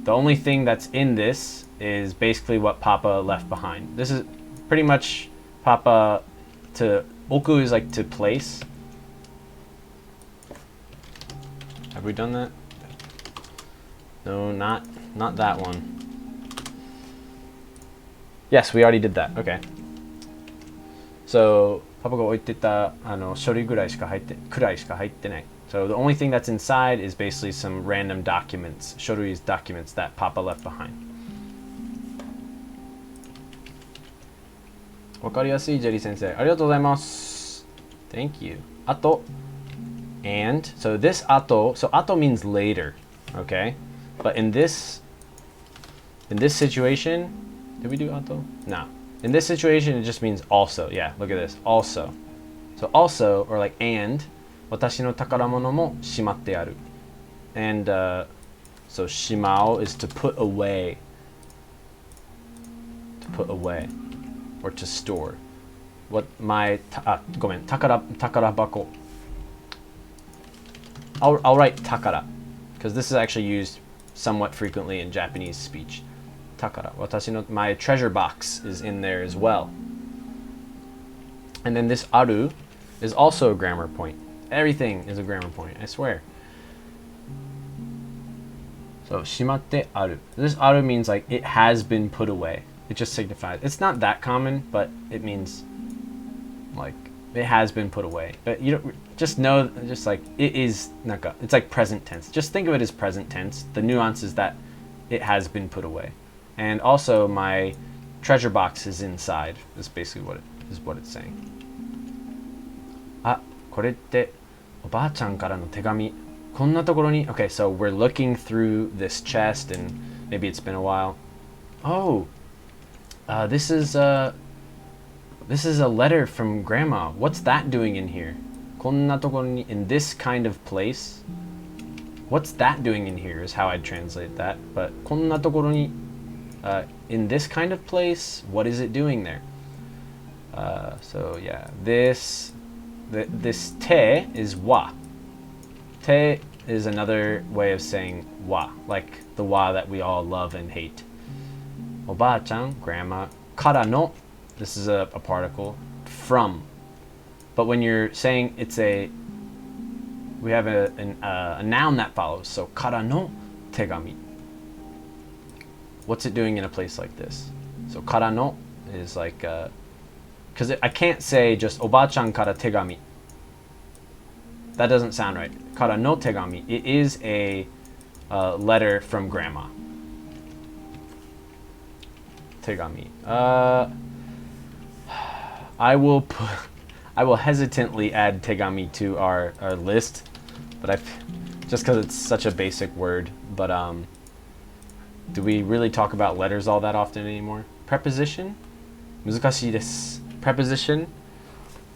only thing that's in this is basically what Papa left behind. This is pretty much Papa to oku is like to place. Have we done that? No, not that one. Yes, we already did that. Okay. So, Papa ga oiteta shori gurai shika haitte kurai shika haitte nai. So the only thing that's inside is basically some random documents. Shorui is documents that Papa left behind. Wakariasui, Jerry Sensei. Arigatou gozaimasu. Thank you. Ato. And. So this ato. So ato means later. Okay? But in this situation. Did we do ato? No. In this situation, it just means also. Yeah, look at this. Also. So also, or like and. Watashi no takaramono mo shimatte aru. And so shimao is to put away. To put away. Or to store. What my takara bako. I'll write takara, because this is actually used somewhat frequently in Japanese speech. Takara. Watashi no, my treasure box is in there as well. And then this aru is also a grammar point. Everything is a grammar point, I swear. So shimatte aru. This aru means like it has been put away. It just signifies, it's not that common, but it means like it has been put away. But you don't just know, just like it is naka, it's like present tense. Just think of it as present tense. The nuance is that it has been put away. And also my treasure box is inside. Is basically what it's saying. Ah, これっておばあちゃんからの手紙。こんなところに. Okay, so we're looking through this chest and maybe it's been a while. Oh. This is a letter from Grandma. What's that doing in here? こんなところに, in this kind of place. What's that doing in here is how I'd translate that. But こんなところに in this kind of place, what is it doing there? So yeah, this te is wa. Te is another way of saying wa, like the wa that we all love and hate. Oba-chan, grandma. Kara no, this is a particle. From. But when you're saying we have a noun that follows. So kara no tegami. What's it doing in a place like this? So kara no is like, because I can't say just oba-chan kara tegami. That doesn't sound right. Kara no tegami. It is a letter from grandma. Tegami. I will hesitantly add tegami to our list, but just because it's such a basic word. But do we really talk about letters all that often anymore? Preposition? 難しいです. Preposition?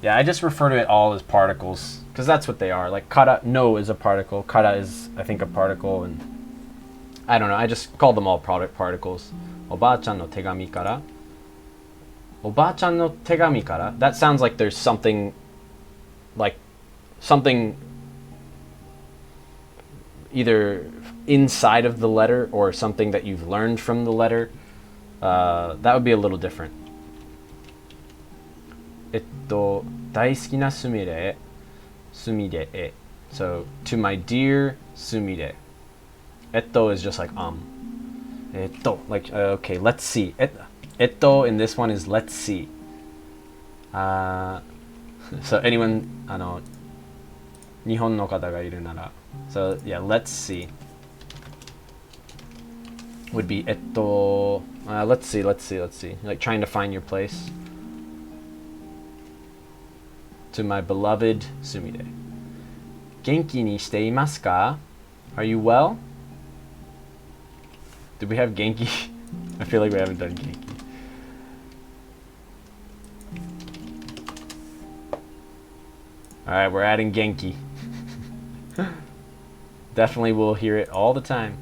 Yeah, I just refer to it all as particles because that's what they are. Like kara no is a particle. Kara is, I think, a particle, and I don't know. I just call them all particles. Oba-chan no tegami kara. Oba-chan no tegami kara. That sounds like there's something either inside of the letter or something that you've learned from the letter. That would be a little different. 大好きなすみれ、すみれへ. So, to my dear Sumire. Etto is just like Etto, like okay, let's see. Etto in this one is let's see. So anyone 日本の方がいるなら. So yeah, let's see. Would be etto. Let's see. Like trying to find your place. To my beloved Sumire. 元気にしていますか? Are you well? Did we have genki? I feel like we haven't done genki. Alright, we're adding genki. Definitely will hear it all the time.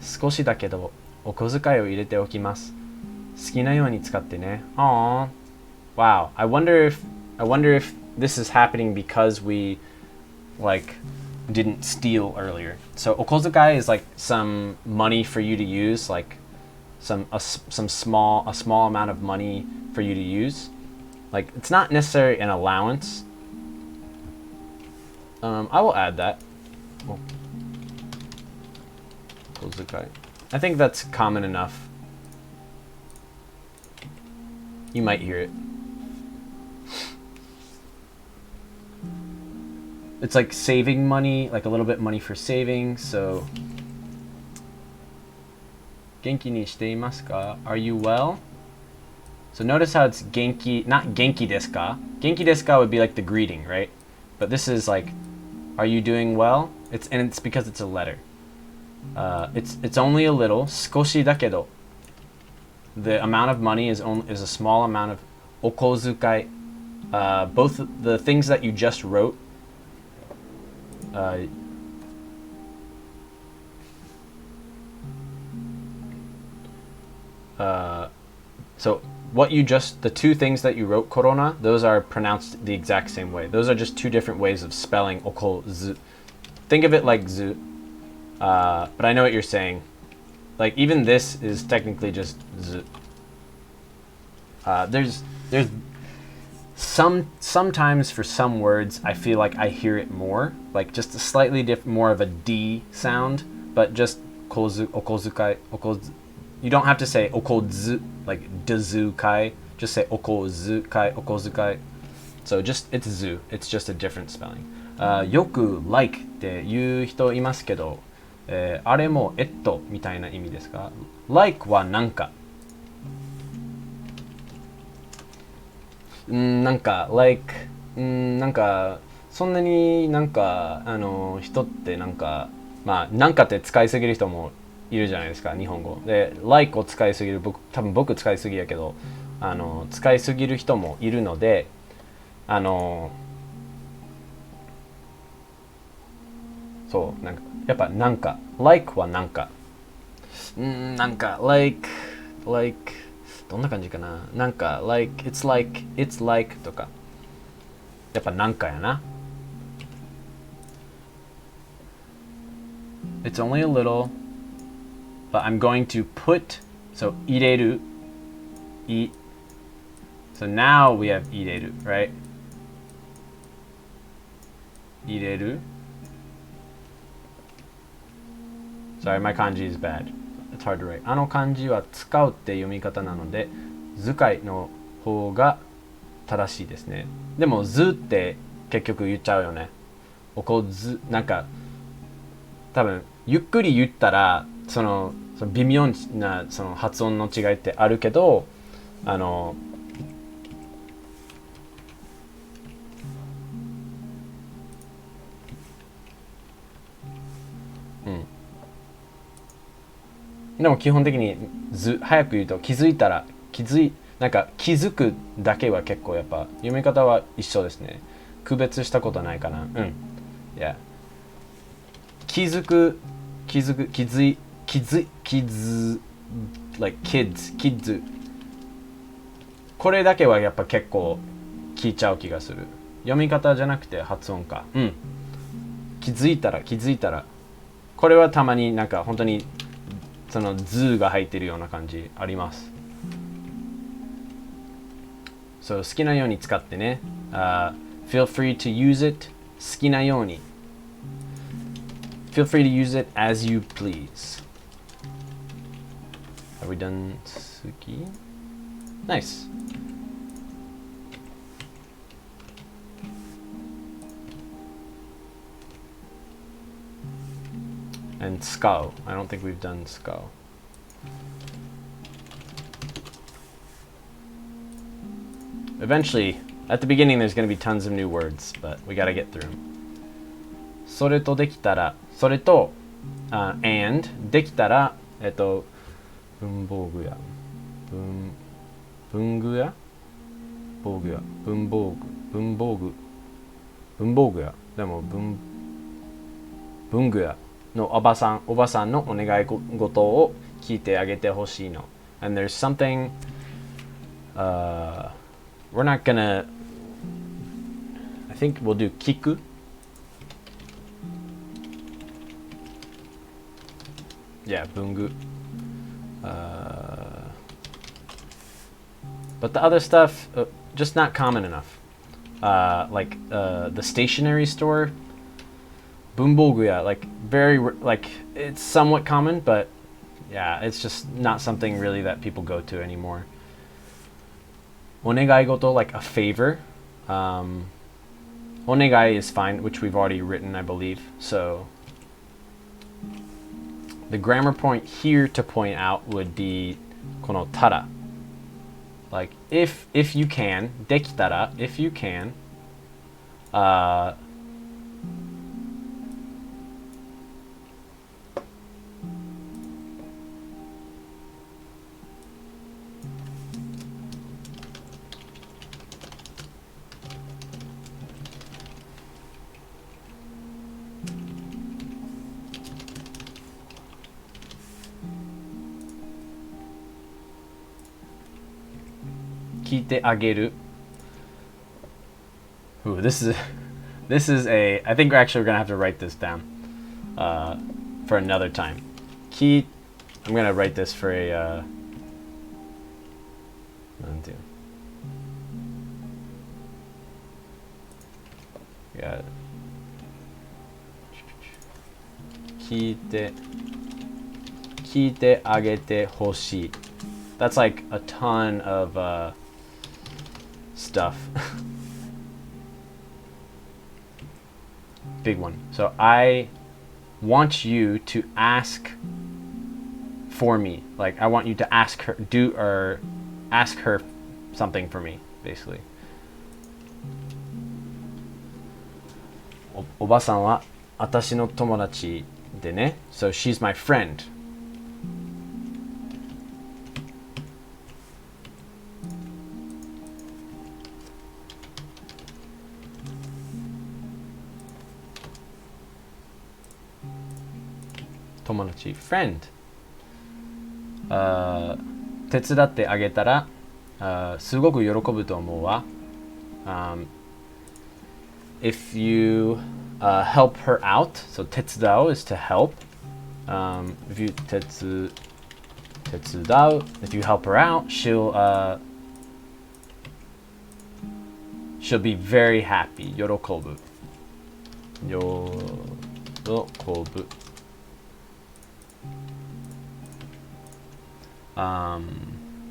少しだけどお小遣いを入れておきます。好きなように使ってね. Aww. Wow. I wonder if this is happening because we didn't steal earlier. So okozukai is like some money for you to use, like a small amount of money for you to use. Like it's not necessarily an allowance. I will add that. Oh. Okozukai. I think that's common enough. You might hear it. It's like saving money, like a little bit money for saving. So, 元気にしていますか? Are you well? So notice how it's genki, not genki desu ka. Genki desu ka would be like the greeting, right? But this is like, are you doing well? It's because it's a letter. It's only a little. 少しだけど. The amount of money is a small amount of okozukai. Both the things that you just wrote. So the two things that you wrote, corona, those are pronounced the exact same way. Those are just two different ways of spelling okozu. Think of it like zu. But I know what you're saying. Like even this is technically just zu. There's sometimes for some words I feel like I hear it more, like just a slightly more of a D sound, but just okozukai. You don't have to say okozu like dazukai. Just say okozukai. So just it's zu. It's just a different spelling. よく like って言う人いますけど、あれもみたいな意味ですか? Like はなんか。なんか like なんかそんなになんか人ってなんかなんかって使いすぎる人もいるじゃないですか、日本語で。 like を使いすぎる、多分僕使いすぎやけど使いすぎる人もいるのでそうなんかやっぱなんか like はなんかなんか like どんな感じかな。なんか it's like とかやっぱなんかやな。It's only a little, but I'm going to put, so 入れる eat. So now we have 入れる right? 入れる Sorry, my kanji is bad. It's hard to write. あの漢字は使うって読み方なので図解の方が正しいですね。でも図って結局言っちゃうよね。おこずなんか多分ゆっくり言ったらその微妙なその発音の違いってあるけどでも基本的に早く言うと気づいたらなんか気づくだけは結構やっぱ読み方は一緒ですね。区別したことないかな。Yeah. 気づく like kids これだけはやっぱ結構聞いちゃう気がする。読み方じゃなくて発音か。気づいたらこれはたまになんか本当にその図が入ってるような感じあります。好きなように使ってね。Feel free to use it 好きなように。Feel free to use it as you please. Are we done, Suki? Nice. And skull. I don't think we've done skull. Eventually, at the beginning, there's going to be tons of new words, but we got to get through them. それとできたら、それと、and できたら、文房具や、文具や、防具や、文房具や、でも文具やのおばさんのお願い事を聞いてあげてほしいの。And there's something, we're not gonna, I think we'll do 聞く。Yeah, 文具。But the other stuff, just not common enough. Like the stationery store, 文房具や, like it's somewhat common, but yeah, it's just not something really that people go to anymore. お願い事, like a favor. お願い is fine, which we've already written, I believe. So the grammar point here to point out would be このただ. Like if you can, できたら if you can, 聞いてあげる. Ooh, this is a, I think we're actually gonna have to write this down for another time. I'm gonna write this for a yeah. 聞いてあげてほしい. That's like a ton of stuff. Big one. So I want you to ask for me. Like I want you to ask her, ask her something for me, basically. おばさんは私の友達でね. So she's my friend. 友達 friend. 手伝ってあげたら、すごく喜ぶと思うわ。If you help her out, so 手伝う is to help. If you 手伝う, if you help her out, she'll be very happy. 喜ぶ。喜ぶ。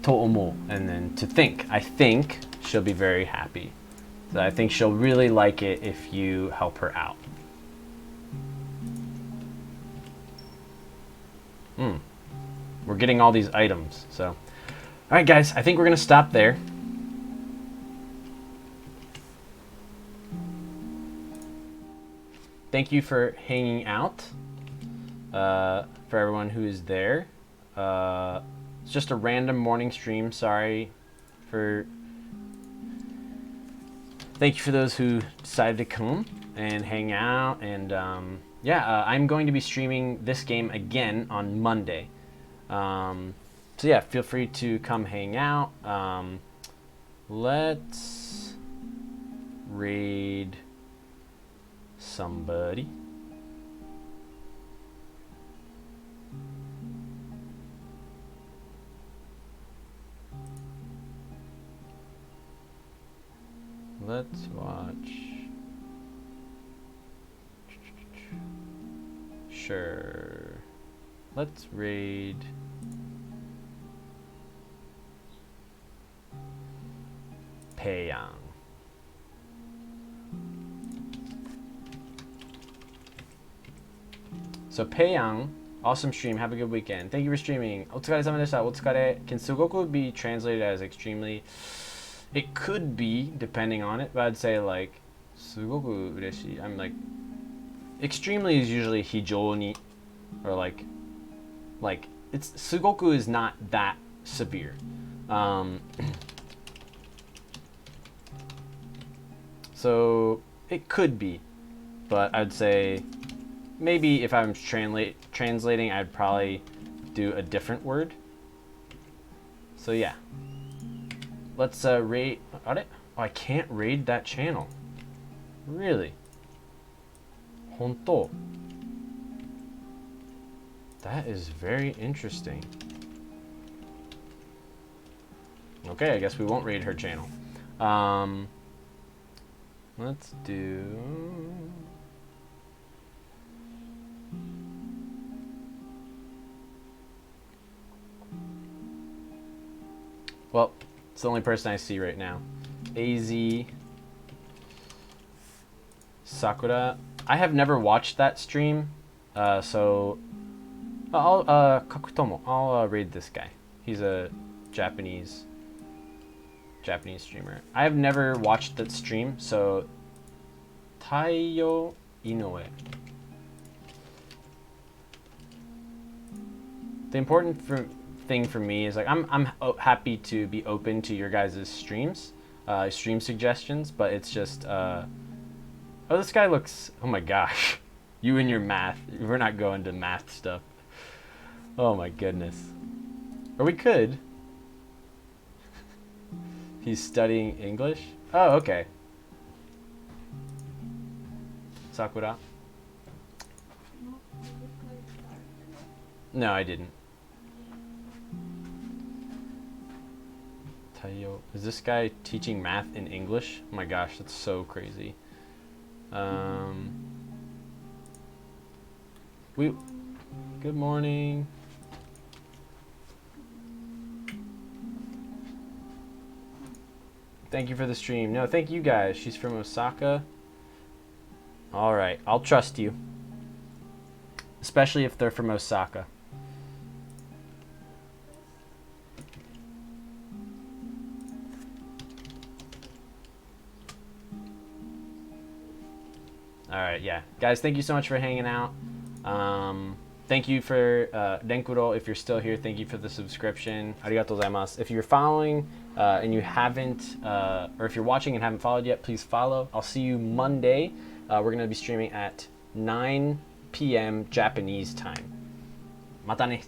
と思う and then to think. I think she'll be very happy. So I think she'll really like it if you help her out. We're getting all these items. So, all right, guys, I think we're going to stop there. Thank you for hanging out. For everyone who is there. It's just a random morning stream. Sorry for. Thank you for those who decided to come and hang out. And I'm going to be streaming this game again on Monday. So yeah, feel free to come hang out. Let's raid somebody. Let's watch. Sure. Let's raid. Peiyang. So Peiyang, awesome stream. Have a good weekend. Thank you for streaming. お疲れ様でした。お疲れ can すごく be translated as extremely. It could be, depending on it, but I'd say like すごく嬉しい. I'm like extremely is usually 非常に or like it's すごく is not that severe. So it could be, but I'd say maybe if I'm translating, I'd probably do a different word. So yeah. Let's raid. Oh, I can't raid that channel. Really? 本当? That is very interesting. Okay, I guess we won't raid her channel. Let's do. Well, it's the only person I see right now. AZ Sakura. I have never watched that stream, so I'll raid this guy. He's a Japanese streamer. I have never watched that stream, so Taiyo Inoue. The important thing for me is like I'm happy to be open to your guys' streams, stream suggestions, but it's just oh, this guy looks, oh my gosh, you and your math. We're not going to math stuff. Oh my goodness. Or we could. He's studying English? Oh, okay. Sakura? No, I didn't. Taiyo. Is this guy teaching math in English? Oh my gosh, that's so crazy. Good morning. Thank you for the stream. No, thank you guys. She's from Osaka. All right, I'll trust you. Especially if they're from Osaka. All right, yeah. Guys, thank you so much for hanging out. Thank you for Denkuro. If you're still here, thank you for the subscription. Arigatou gozaimasu. If you're following and you haven't, or if you're watching and haven't followed yet, please follow. I'll see you Monday. We're going to be streaming at 9 p.m. Japanese time. Mata ne.